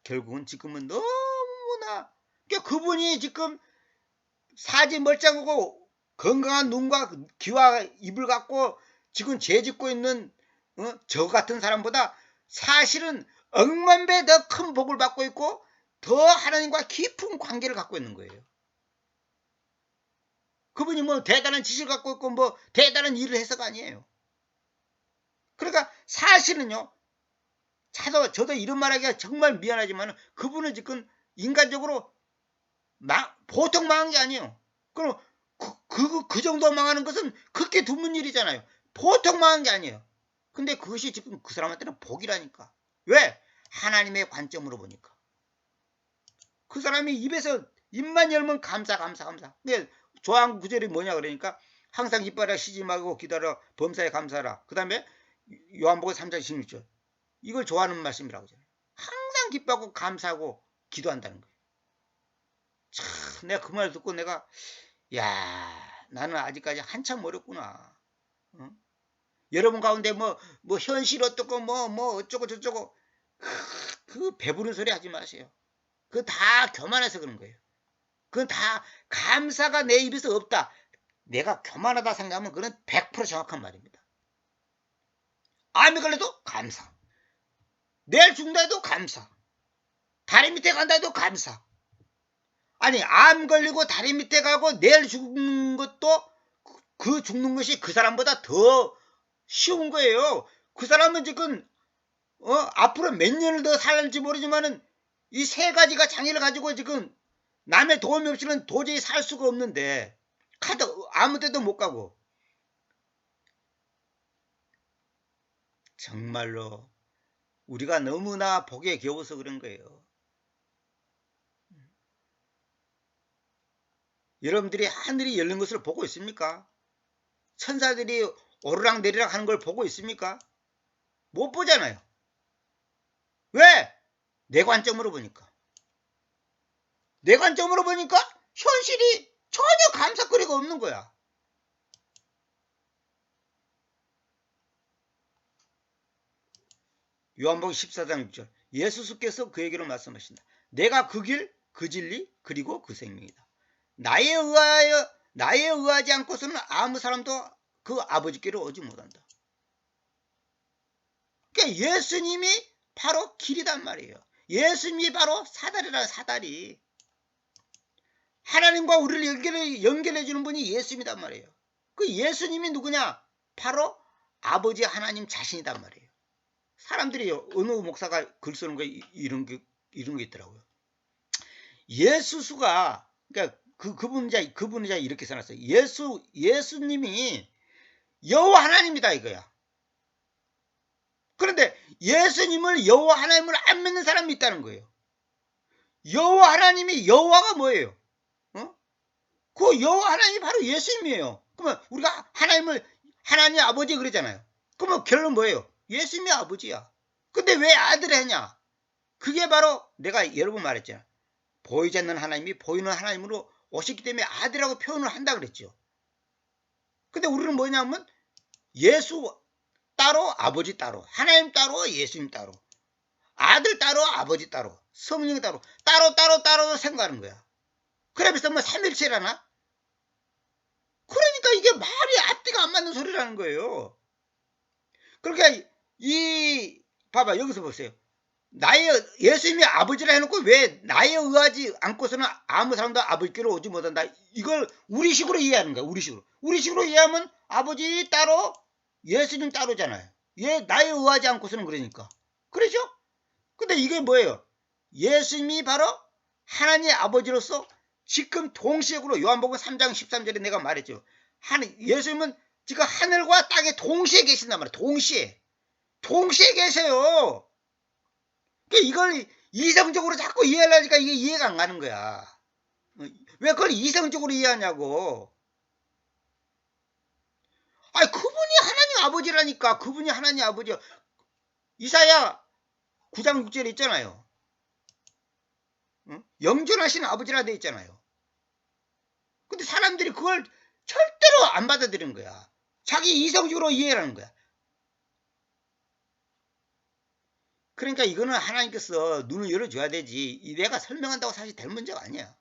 결국은 지금은 너무나 그러니까 그분이 지금 사지 멀쩡하고 건강한 눈과 귀와 입을 갖고 지금 죄짓고 있는 저 같은 사람보다 사실은 억만 배 더 큰 복을 받고 있고 더 하나님과 깊은 관계를 갖고 있는 거예요. 그분이 뭐 대단한 지식을 갖고 있고 뭐 대단한 일을 해서가 아니에요. 그러니까 사실은요. 저도 이런 말하기가 정말 미안하지만 그분은 지금 인간적으로 보통 망한 게 아니에요. 그럼 그 정도 망하는 것은 그렇게 드문 일이잖아요. 보통 망한 게 아니에요. 근데 그것이 지금 그 사람한테는 복이라니까. 왜? 하나님의 관점으로 보니까. 그 사람이 입에서 입만 열면 감사. 근데 좋아하는 구절이 뭐냐 그러니까 항상 기뻐하라 쉬지 말고 기도하라 범사에 감사하라. 그 다음에 요한복음 3장 16절 이걸 좋아하는 말씀이라고 하잖아요. 항상 기뻐하고 감사하고 기도한다는 거예요. 참 내가 그 말 듣고 내가 야 나는 아직까지 한참 어렵구나. 어? 여러분 가운데 뭐 현실 어떻고 뭐 어쩌고 저쩌고 그 배부른 소리 하지 마세요. 그거 다 교만해서 그런 거예요. 그건 다 감사가 내 입에서 없다. 내가 교만하다 생각하면 그건 100% 정확한 말입니다. 암이 걸려도 감사. 내일 죽는다 해도 감사. 다리 밑에 간다 해도 감사. 아니 암 걸리고 다리 밑에 가고 내일 죽는 것도 그 죽는 것이 그 사람보다 더 쉬운 거예요. 그 사람은 지금 앞으로 몇 년을 더 살지 모르지만은 이 세 가지가 장애를 가지고 지금 남의 도움이 없이는 도저히 살 수가 없는데 아무 데도 못 가고 정말로 우리가 너무나 복에 겨워서 그런 거예요. 여러분들이 하늘이 열린 것을 보고 있습니까? 천사들이 오르락내리락 하는 걸 보고 있습니까? 못 보잖아요. 왜? 내 관점으로 보니까. 내 관점으로 보니까 현실이 전혀 감사거리가 없는 거야. 요한복음 14장 6절 예수께서 그에게로 말씀하신다. 내가 그 길, 그 진리, 그리고 그 생명이다. 나에 의하지 않고서는 아무 사람도 그 아버지께로 오지 못한다. 그러니까 예수님이 바로 길이단 말이에요. 예수님이 바로 사다리라 사다리. 하나님과 우리를 연결해 주는 분이 예수님이단 말이에요. 그 예수님이 누구냐? 바로 아버지 하나님 자신이단 말이에요. 사람들이 어느 목사가 글 쓰는 거에 이런 게 있더라고요. 예수수가 그러니까 그분이 이렇게 써놨어요. 예수님이 여호와 하나님이다 이거야. 그런데 예수님을 여호와 하나님을 안 믿는 사람이 있다는 거예요. 여호와 하나님이 여호와가 뭐예요? 그 여호와 하나님이 바로 예수님이에요. 그러면 우리가 하나님 아버지 그러잖아요. 그러면 결론 뭐예요? 예수님이 아버지야. 근데 왜 아들을 했냐? 그게 바로 내가 여러 번 말했잖아. 보이지 않는 하나님이 보이는 하나님으로 오셨기 때문에 아들이라고 표현을 한다 그랬죠. 근데 우리는 뭐냐면 예수 따로 아버지 따로 하나님 따로 예수님 따로 아들 따로 아버지 따로 성령 따로 따로 생각하는 거야. 그러면서 뭐 삼일체라나? 그러니까 이게 말이 앞뒤가 안 맞는 소리라는 거예요. 그러니까 봐봐 여기서 보세요. 예수님이 아버지라 해놓고 왜 나에 의하지 않고서는 아무 사람도 아버지께로 오지 못한다. 이걸 우리식으로 이해하는 거야. 우리식으로 이해하면 아버지 따로 예수님 따로잖아요. 나에 의하지 않고서는 그러니까. 그렇죠? 근데 이게 뭐예요? 예수님이 바로 하나님의 아버지로서 지금 동시에로 요한복음 3장 13절에 내가 말했죠. 예수님은 지금 하늘과 땅에 동시에 계신단 말이에요. 동시에 계세요. 이걸 이성적으로 자꾸 이해하려니까 이게 이해가 안 가는 거야. 왜 그걸 이성적으로 이해하냐고. 그분이 하나님 아버지라니까. 그분이 하나님 아버지야. 이사야 9장 6절에 있잖아요. 영존하신 아버지라 돼 있잖아요. 근데 사람들이 그걸 절대로 안 받아들이는 거야. 자기 이성적으로 이해하는 거야. 그러니까 이거는 하나님께서 눈을 열어줘야 되지. 내가 설명한다고 사실 될 문제가 아니야.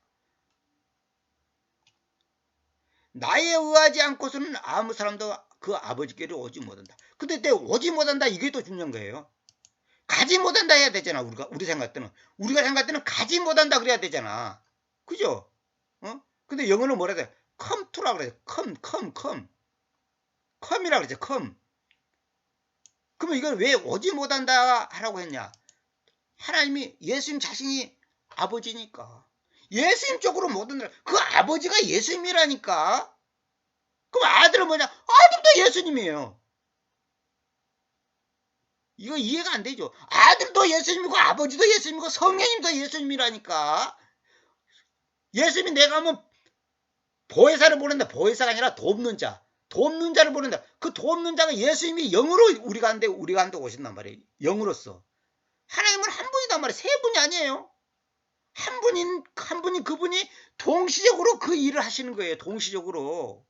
나에 의하지 않고서는 아무 사람도 그 아버지께로 오지 못한다. 근데 내 오지 못한다 이게 더 중요한 거예요. 가지 못한다 해야 되잖아. 우리 생각 때는. 우리가 생각할 때는 가지 못한다 그래야 되잖아. 그죠? 근데 영어는 뭐라 그래? come to라 그래. come이라 그러죠. come. 그러면 이걸 왜 오지 못한다 하라고 했냐? 하나님이 예수님 자신이 아버지니까. 예수님 쪽으로 못 온다. 그 아버지가 예수님이라니까. 그럼 아들은 뭐냐? 아들도 예수님이에요. 이거 이해가 안 되죠. 아들도 예수님이고 아버지도 예수님이고 성령님도 예수님이라니까. 예수님이 내가 하면 보혜사를 보낸다. 보혜사가 아니라 돕는 자. 돕는 자를 보낸다. 그 돕는 자가 예수님이 영으로 우리 가운데 오신단 말이에요. 영으로서. 하나님은 한 분이단 말이에요. 세 분이 아니에요. 한 분인 그분이 동시적으로 그 일을 하시는 거예요. 동시적으로.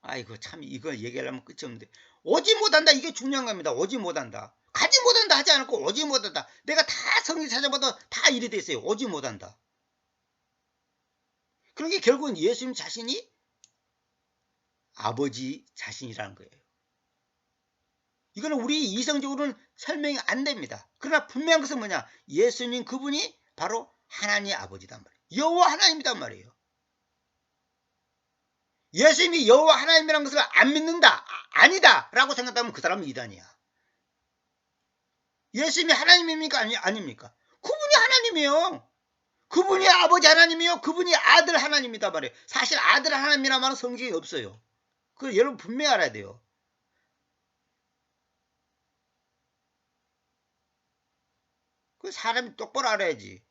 아이고 참 이거 얘기하려면 끝이 없는데 오지 못한다. 이게 중요한 겁니다. 오지 못한다. 가지 못한다 하지 않고 오지 못한다. 내가 다 성경 찾아봐도 다 이래 돼 있어요. 오지 못한다. 그러니까 결국은 예수님 자신이 아버지 자신이라는 거예요. 이거는 우리 이성적으로는 설명이 안 됩니다. 그러나 분명한 것은 뭐냐? 예수님 그분이 바로 하나님의 아버지단 말이에요. 여호와 하나님이단 말이에요. 예수님이 여호와 하나님이라는 것을 안 믿는다, 아니다 라고 생각하면 그 사람은 이단이야. 예수님이 하나님입니까? 아닙니까? 그분이 하나님이에요. 그분이 아버지 하나님이요. 그분이 아들 하나님이다 말이에요. 사실 아들 하나님이란 말은 성경에 없어요. 그걸 여러분 분명히 알아야 돼요. 그 사람이 똑바로 알아야지.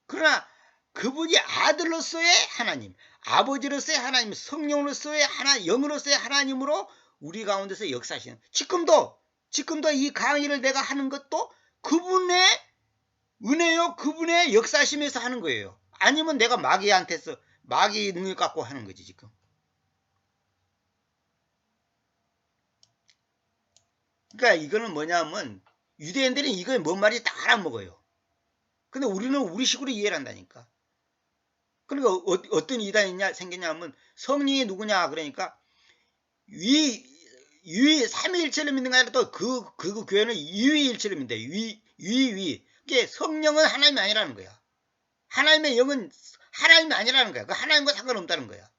그러나 그분이 아들로서의 하나님, 아버지로서의 하나님, 성령으로서의 영으로서의 하나님으로 우리 가운데서 역사하시는, 지금도 이 강의를 내가 하는 것도 그분의 은혜요, 그분의 역사심에서 하는 거예요. 아니면 내가 마귀한테서 마귀 능력 갖고 하는 거지 지금. 그러니까 이거는 뭐냐면 유대인들은 이거 뭔 말인지 다 알아먹어요. 근데 우리는 우리식으로 이해를 한다니까. 그러니까 어떤 이단이 생겼냐면 성령이 누구냐 그러니까 삼위일체를 믿는 게 아니라 또 그 교회는 유위일체를 믿는다. 이게 성령은 하나님이 아니라는 거야. 하나님의 영은 하나님이 아니라는 거야. 그 하나님과 상관없다는 거야.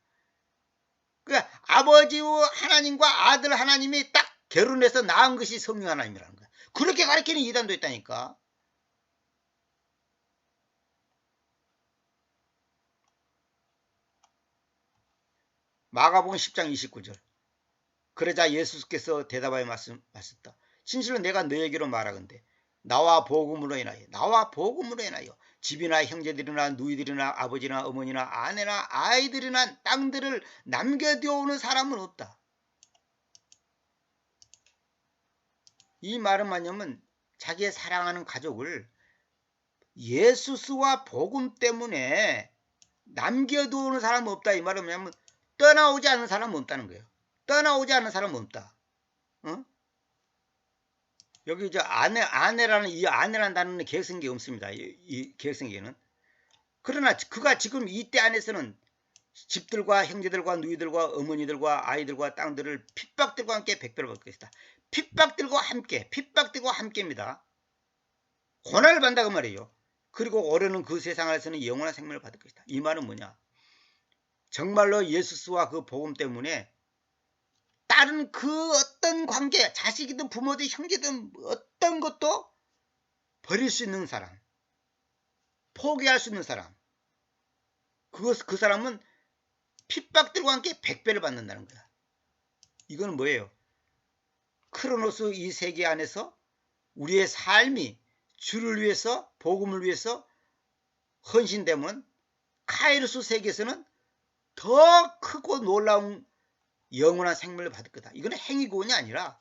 그러니까 아버지 하나님과 아들 하나님이 딱 결혼해서 낳은 것이 성령 하나님이라는 거야. 그렇게 가르치는 이단도 있다니까. 마가복음 10장 29절. 그러자 예수께서 대답하여 말씀하셨다. 진실로 내가 너에게로 말하건대 나와 복음으로 인하여 집이나 형제들이나 누이들이나 아버지나 어머니나 아내나 아이들이나 땅들을 남겨두어오는 사람은 없다. 이 말은 뭐냐면 자기의 사랑하는 가족을 예수스와 복음 때문에 남겨두어오는 사람은 없다. 이 말은 뭐냐면 떠나오지 않는 사람은 없다는 거예요. 떠나오지 않는 사람은 없다. 어? 여기 이제 아내라는 이 아내라는 단어는 개혁성경에 없습니다. 이 개혁성경에는. 그러나 그가 지금 이때 안에서는 집들과 형제들과 누이들과 어머니들과 아이들과 땅들을 핍박들과 함께 백배로 받을 것이다. 핍박들과 함께입니다. 고난을 받는다 그 말이에요. 그리고 올해는 그 세상 안에서는 영원한 생명을 받을 것이다. 이 말은 뭐냐? 정말로 예수스와 그 복음 때문에 다른 그 어떤 관계, 자식이든 부모든 형제든 어떤 것도 버릴 수 있는 사람, 포기할 수 있는 사람, 그 사람은 핍박들과 함께 100배를 받는다는 거야. 이거는 뭐예요? 크로노스 이 세계 안에서 우리의 삶이 주를 위해서, 복음을 위해서 헌신되면 카이로스 세계에서는 더 크고 놀라운 영원한 생명을 받을 거다. 이거는 행위구원이 아니라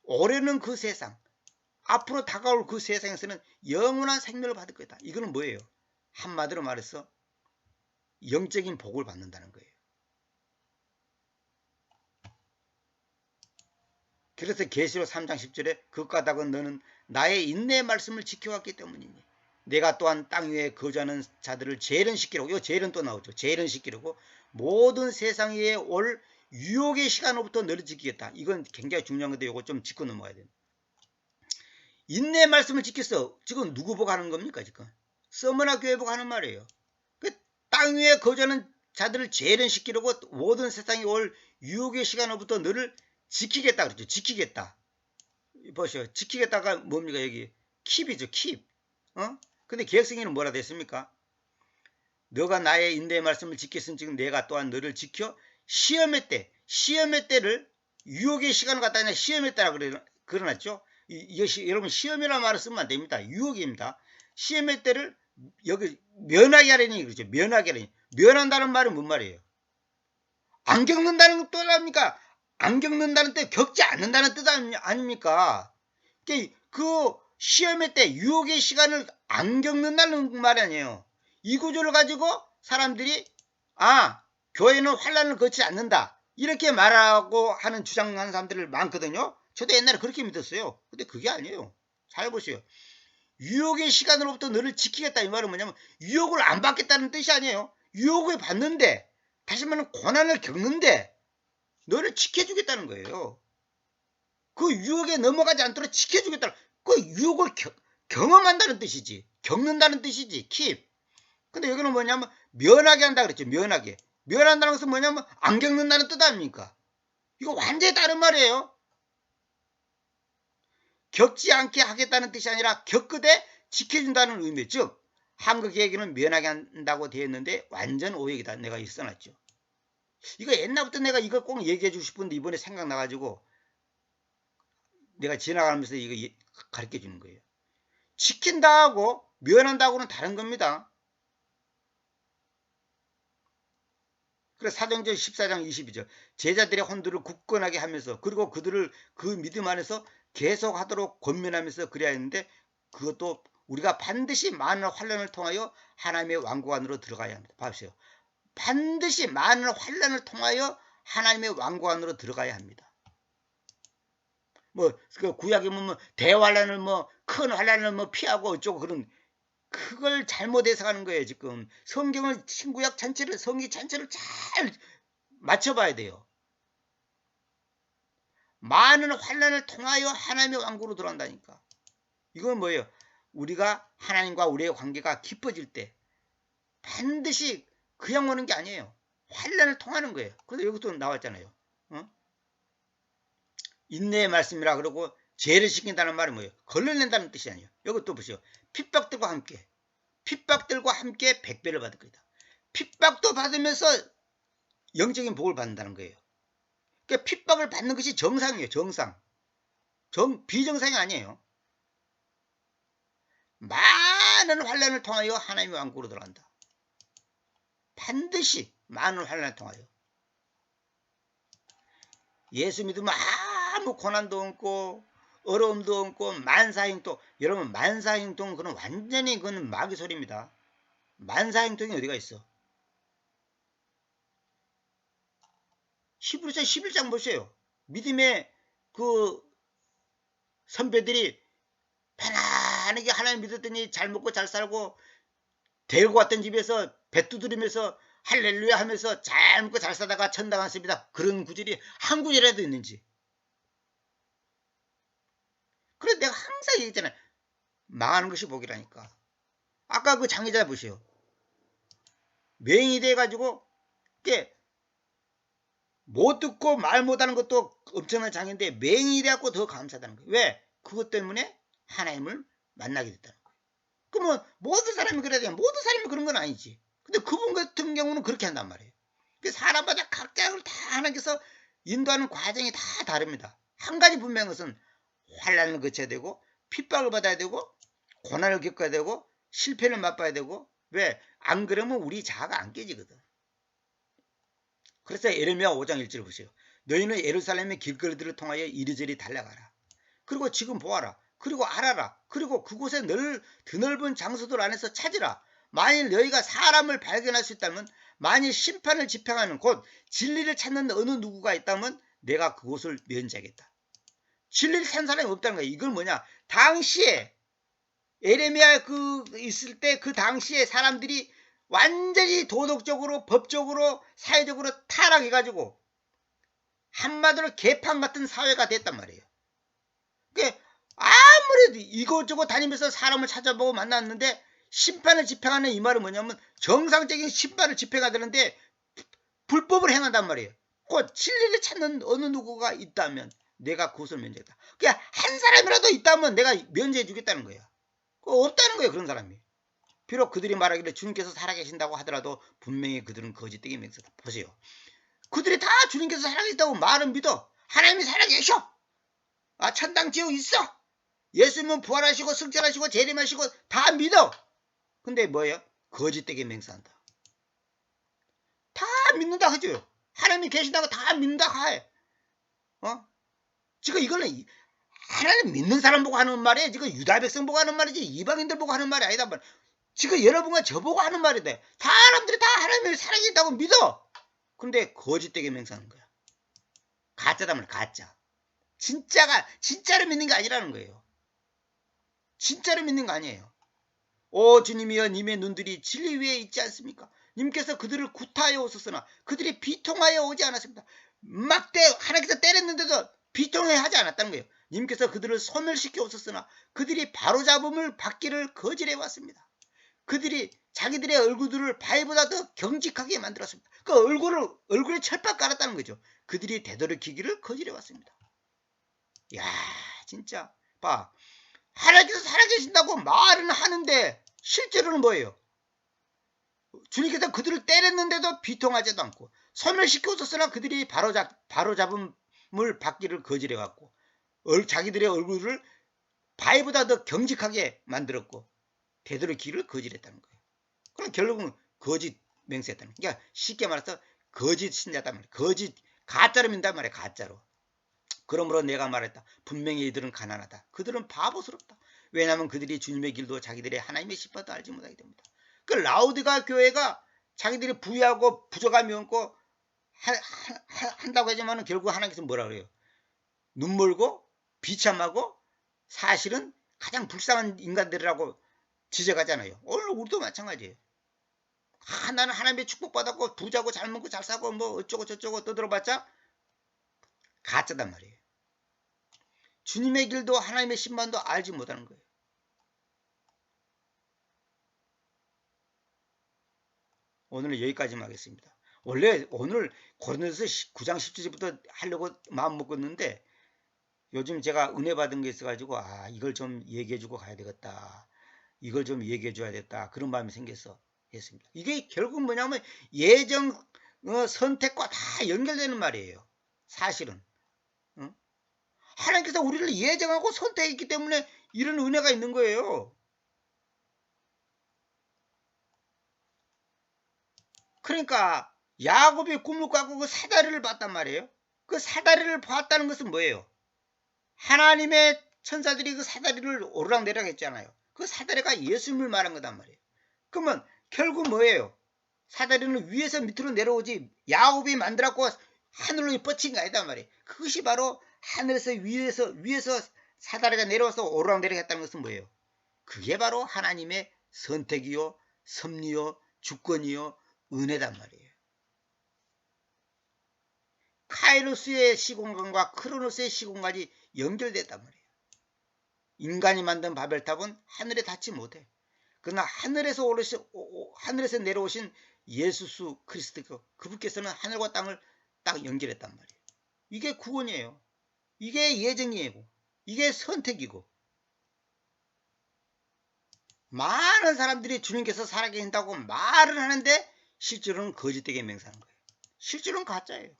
올해는 그 세상, 앞으로 다가올 그 세상에서는 영원한 생명을 받을 거다. 이거는 뭐예요? 한마디로 말해서 영적인 복을 받는다는 거예요. 그래서 계시록 3장 10절에 그 까닭은 너는 나의 인내의 말씀을 지켜왔기 때문이니 내가 또한 땅 위에 거주하는 자들을 재련시키려고, 이 재련 또 나오죠. 재련시키려고 모든 세상 위에 올 유혹의 시간으로부터 너를 지키겠다. 이건 굉장히 중요한 건데 이거 좀 짚고 넘어가야 돼요. 인내의 말씀을 지켰어. 지금 누구 보고 하는 겁니까? 지금 서머나 교회 보고 하는 말이에요. 그 땅 위에 거주하는 자들을 재련시키려고 모든 세상에 올 유혹의 시간으로부터 너를 지키겠다 그랬죠. 지키겠다. 보시오. 지키겠다가 뭡니까? 여기 킵이죠. 킵. 근데 개혁성에는 뭐라 됐습니까? 너가 나의 인내의 말씀을 지켰으니 지금 내가 또한 너를 지켜 시험의 때를 유혹의 시간을 갖다 그냥 시험의 때라 그러놨죠. 여러분 시험이라는 말을 쓰면 안 됩니다. 유혹입니다. 시험의 때를 여기 면하게 하려니 그러죠. 면하게 하려니. 면한다는 말은 뭔 말이에요? 안 겪는다는 것도 아닙니까? 안 겪는다는 뜻, 겪지 않는다는 뜻 아닙니까? 그 시험의 때 유혹의 시간을 안 겪는다는 말 아니에요. 이 구조를 가지고 사람들이 교회는 환난을 거치지 않는다 이렇게 말하고 하는 주장하는 사람들이 많거든요. 저도 옛날에 그렇게 믿었어요. 근데 그게 아니에요. 잘 보세요. 유혹의 시간으로부터 너를 지키겠다 이 말은 뭐냐면 유혹을 안 받겠다는 뜻이 아니에요. 유혹을 받는데 다시 말하면 고난을 겪는데 너를 지켜주겠다는 거예요. 그 유혹에 넘어가지 않도록 지켜주겠다는 그 유혹을 경험한다는 뜻이지. 겪는다는 뜻이지. 킵. 근데 여기는 뭐냐면 면하게 한다 그랬죠. 면하게. 면한다는 것은 뭐냐면 안 겪는다는 뜻 아닙니까? 이거 완전히 다른 말이에요. 겪지 않게 하겠다는 뜻이 아니라 겪으되 지켜준다는 의미. 즉 한국 얘기는 면하게 한다고 되어 있는데 완전 오역이다. 내가 써놨죠. 이거 옛날부터 내가 이거 꼭 얘기해 주고 싶은데 이번에 생각나가지고 내가 지나가면서 이거 가르쳐 주는 거예요. 지킨다하고 면한다고는 다른 겁니다. 그래서 사도행전 14장 22절 제자들의 혼들을 굳건하게 하면서 그리고 그들을 그 믿음 안에서 계속하도록 권면하면서 그래야 했는데 그것도 우리가 반드시 많은 환난을 통하여 하나님의 왕국 안으로 들어가야 합니다. 봐보세요. 반드시 많은 환난을 통하여 하나님의 왕국 안으로 들어가야 합니다. 그 구약에 보면 대환란을 큰 환란을 피하고 어쩌고 그런 그걸 잘못 해석하는 거예요. 지금 성경을 신구약 전체를 성경 전체를 잘 맞춰봐야 돼요. 많은 환난을 통하여 하나님의 왕국으로 들어간다니까. 이건 뭐예요? 우리가 하나님과 우리의 관계가 깊어질 때 반드시 그냥 오는 게 아니에요. 환난을 통하는 거예요. 그래서 여기서 나왔잖아요. 인내의 말씀이라 그러고 죄를 시킨다는 말은 뭐예요? 걸러낸다는 뜻이 아니에요. 여기 또 보세요. 핍박들과 함께 100배를 받을 거다. 핍박도 받으면서 영적인 복을 받는다는 거예요. 그러니까 핍박을 받는 것이 정상이에요. 정상. 비정상이 아니에요. 많은 환난을 통하여 하나님의 왕국으로 들어간다. 반드시 많은 환난을 통하여. 예수 믿으면 아무 고난도 없고 어려움도 없고 만사행통. 여러분 만사행통 그건 완전히 그건 마귀 소리입니다. 만사행통이 어디가 있어? 히브리서 11장 보세요. 믿음의 그 선배들이 편안하게 하나님 믿었더니 잘 먹고 잘 살고 데리고 왔던 집에서 배 두드리면서 할렐루야 하면서 잘 먹고 잘 살다가 천당 갔습니다. 그런 구절이 한 구절이라도 있는지. 그래서 내가 항상 얘기했잖아요. 망하는 것이 복이라니까. 아까 그 장의자 보세요. 맹이 돼가지고 못 듣고 말 못하는 것도 엄청난 장애인데 맹이 돼갖고 더 감사하다는 거예요. 왜? 그것 때문에 하나님을 만나게 됐다는 거예요. 그러면 모든 사람이 그래야 돼요. 모든 사람이 그런 건 아니지. 근데 그분 같은 경우는 그렇게 한단 말이에요. 사람마다 각자를 다 하나님께서 인도하는 과정이 다 다릅니다. 한 가지 분명한 것은 환난을 거쳐야 되고 핍박을 받아야 되고 고난을 겪어야 되고 실패를 맛봐야 되고 왜? 안 그러면 우리 자아가 안 깨지거든. 그래서 예레미야 5장 1절 보세요. 너희는 예루살렘의 길거리들을 통하여 이리저리 달려가라. 그리고 지금 보아라. 그리고 알아라. 그리고 그곳에 드넓은 장소들 안에서 찾으라. 만일 너희가 사람을 발견할 수 있다면 만일 심판을 집행하는 곧 진리를 찾는 어느 누구가 있다면 내가 그곳을 면제하겠다. 진리를 찾는 사람이 없다는 거야. 이건 뭐냐? 당시에 예레미야 있을 때 그 당시에 사람들이 완전히 도덕적으로 법적으로 사회적으로 타락해가지고 한마디로 개판 같은 사회가 됐단 말이에요. 그러니까 아무래도 이것저것 다니면서 사람을 찾아보고 만났는데 심판을 집행하는 이 말은 뭐냐면 정상적인 심판을 집행해야 되는데 불법을 행한단 말이에요. 곧 진리를 찾는 어느 누구가 있다면 내가 그것을 면제했다. 그러니까 한 사람이라도 있다면 내가 면제해 주겠다는 거야. 없다는 거예요. 그런 사람이. 비록 그들이 말하기를 주님께서 살아계신다고 하더라도 분명히 그들은 거짓되게 맹세다. 보세요. 그들이 다 주님께서 살아계신다고 말은 믿어. 하나님이 살아계셔. 천당 지옥 있어. 예수님은 부활하시고 승천하시고 재림하시고 다 믿어. 근데 뭐예요? 거짓되게 맹세한다. 다 믿는다 하죠. 하나님이 계신다고 다 믿는다 하해. 지금 이거는 하나님 믿는 사람 보고 하는 말이에요. 지금 유다 백성 보고 하는 말이지 이방인들 보고 하는 말이 아니다. 지금 여러분과 저보고 하는 말인데 사람들이 다 하나님을 살아계신다고 믿어. 근데 거짓되게 맹세하는 거야. 가짜다 말이야. 가짜. 진짜로 믿는 게 아니라는 거예요. 진짜로 믿는 거 아니에요. 오 주님이여 님의 눈들이 진리 위에 있지 않습니까? 님께서 그들을 구타하여 오셨으나 그들이 비통하여 오지 않았습니다. 막대 하나님께서 때렸는데도 비통해 하지 않았다는 거예요. 님께서 그들을 소멸시켜 오셨으나 그들이 바로잡음을 받기를 거절해 왔습니다. 그들이 자기들의 얼굴들을 바위보다 더 경직하게 만들었습니다. 그 얼굴에 철판 깔았다는 거죠. 그들이 되돌이키기를 거절해 왔습니다. 야 진짜 봐. 하나님께서 살아계신다고 말은 하는데 실제로는 뭐예요? 주님께서 그들을 때렸는데도 비통하지도 않고 소멸시켜줬으나 그들이 바로잡음을 받기를 거절해갖고 자기들의 얼굴을 바위보다 더 경직하게 만들었고 되돌이키기를 거절했다는 거예요. 그럼 결국은 거짓 맹세했다는 거예요. 그러니까 쉽게 말해서 거짓 신자단 말이에요. 가짜로 믿는단 말이에요. 가짜로. 그러므로 내가 말했다. 분명히 이들은 가난하다. 그들은 바보스럽다. 왜냐하면 그들이 주님의 길도 자기들의 하나님의 십자도 알지 못하게 됩니다. 그 라우디가 교회가 자기들이 부유하고 부족함이 없고 한다고 하지만 결국 하나님께서 뭐라 그래요? 눈멀고 비참하고 사실은 가장 불쌍한 인간들이라고 지적하잖아요. 오늘 우리도 마찬가지예요. 나는 하나님의 축복받았고 부자고 잘 먹고 잘 사고 뭐 어쩌고 저쩌고 떠들어봤자 가짜단 말이에요. 주님의 길도 하나님의 신만도 알지 못하는 거예요. 오늘은 여기까지만 하겠습니다. 원래 오늘 고린도서 9장 17절부터 하려고 마음 먹었는데 요즘 제가 은혜 받은 게 있어가지고 이걸 좀 얘기해주고 가야 되겠다. 이걸 좀 얘기해줘야 겠다. 그런 마음이 생겨서 했습니다. 이게 결국 뭐냐면 예정 선택과 다 연결되는 말이에요. 사실은. 하나님께서 우리를 예정하고 선택했기 때문에 이런 은혜가 있는 거예요. 그러니까 야곱이 꿈을 꿔고 그 사다리를 봤단 말이에요. 그 사다리를 봤다는 것은 뭐예요? 하나님의 천사들이 그 사다리를 오르락내리락 했잖아요. 그 사다리가 예수님을 말한 거단 말이에요. 그러면 결국 뭐예요? 사다리는 위에서 밑으로 내려오지 야곱이 만들었고 하늘로 뻗친 게 아니다 말이에요. 그것이 바로 하늘에서 위에서 사다리가 내려와서 오르락내리락 했다는 것은 뭐예요? 그게 바로 하나님의 선택이요 섭리요 주권이요 은혜단 말이에요. 카이로스의 시공간과 크로노스의 시공간이 연결됐단 말이에요. 인간이 만든 바벨탑은 하늘에 닿지 못해. 그러나 하늘에서 내려오신 예수 그리스도 그분께서는 하늘과 땅을 딱 연결했단 말이에요. 이게 구원이에요. 이게 예정이고 이게 선택이고 많은 사람들이 주님께서 살아계신다고 말을 하는데 실제로는 거짓되게 맹세하는 거예요. 실제로는 가짜예요.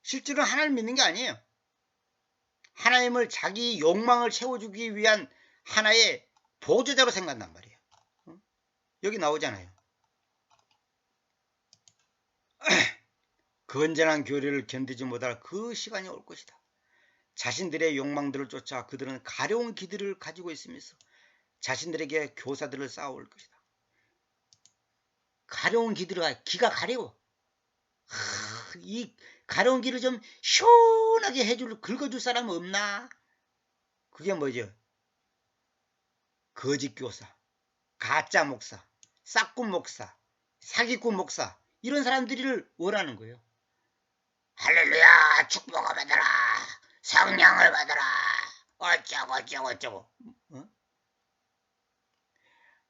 실제로는 하나님 믿는 게 아니에요. 하나님을 자기 욕망을 채워주기 위한 하나의 보조자로 생각한단 말이에요. 여기 나오잖아요. 건전한 교리를 견디지 못할 그 시간이 올 것이다. 자신들의 욕망들을 쫓아 그들은 가려운 기들을 가지고 있으면서 자신들에게 교사들을 쌓아올 것이다. 가려운 기가 가려워. 이 가려운 길을 좀 시원하게 긁어줄 사람 없나? 그게 뭐죠? 거짓 교사, 가짜 목사, 싹군 목사, 사기꾼 목사 이런 사람들을 원하는 거예요. 할렐루야 축복을 받아라 성령을 받아라 어쩌고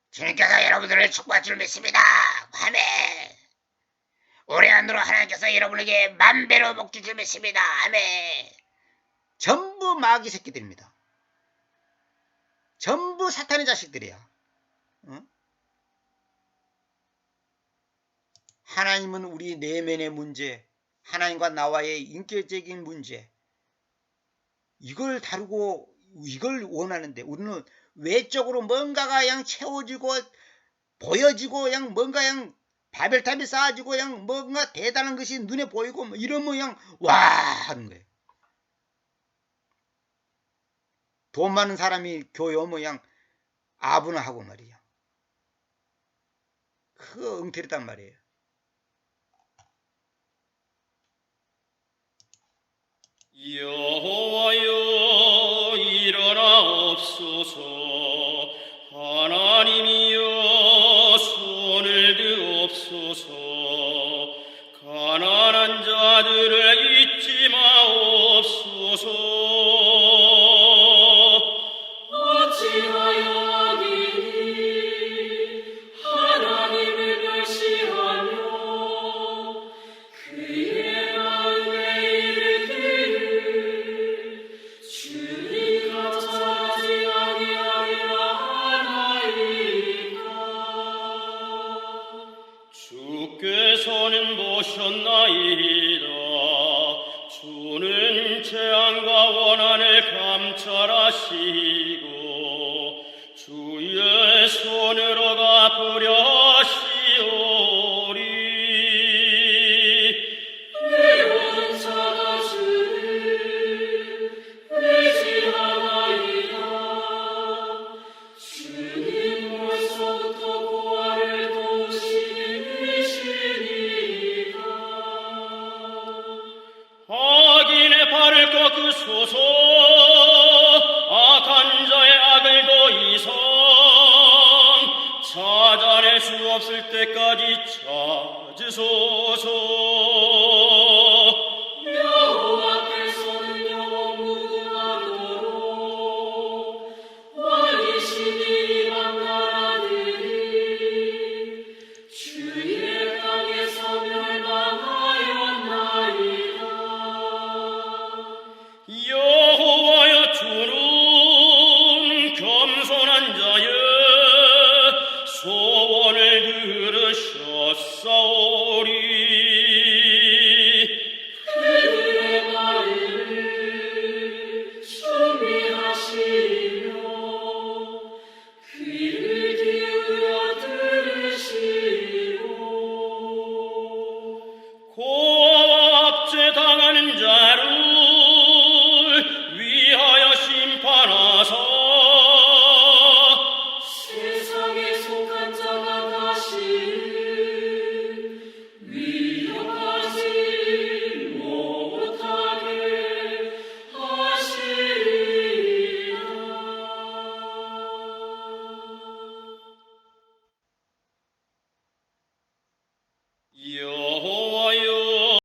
주님께서 여러분들을 축복할 줄 믿습니다. 아멘. 올해 안으로 하나님께서 여러분에게 만배로 복주 줄 믿습니다. 아멘. 전부 마귀 새끼들입니다. 전부 사탄의 자식들이야. 하나님은 우리 내면의 문제, 하나님과 나와의 인격적인 문제 이걸 다루고 이걸 원하는데 우리는 외적으로 뭔가가 그냥 채워지고 보여지고 그냥 뭔가 그냥 바벨탑이 쌓아지고 그냥 뭔가 대단한 것이 눈에 보이고 뭐 이러면 그냥 와 하는 거예요. 돈 많은 사람이 교회 오면 그냥 아분하고 말이에요. 그거 엉터리단 말이에요. 여호와여 일어나옵소서. 하나님이여 손을 드옵소서. 가난한 자들을 잊지 마옵소서. 어찌하여 악인이 하나님을 멸시하며 그의 마음에 이르기를 주님 감사하지 아니하리라 하나이까. 주께서는 보셨나이다. 주는 재앙과 원한을 감찰하시고 주의 손으로 갚으려시오리. 외로운 자가 주를 의지하나이다. 주님 벌써부터 고아를 도우시는 이시니까. 악인의 발을 꺾으소서. 악한 자의 악을 도이성. 찾아낼 수 없을 때까지 찾으소서.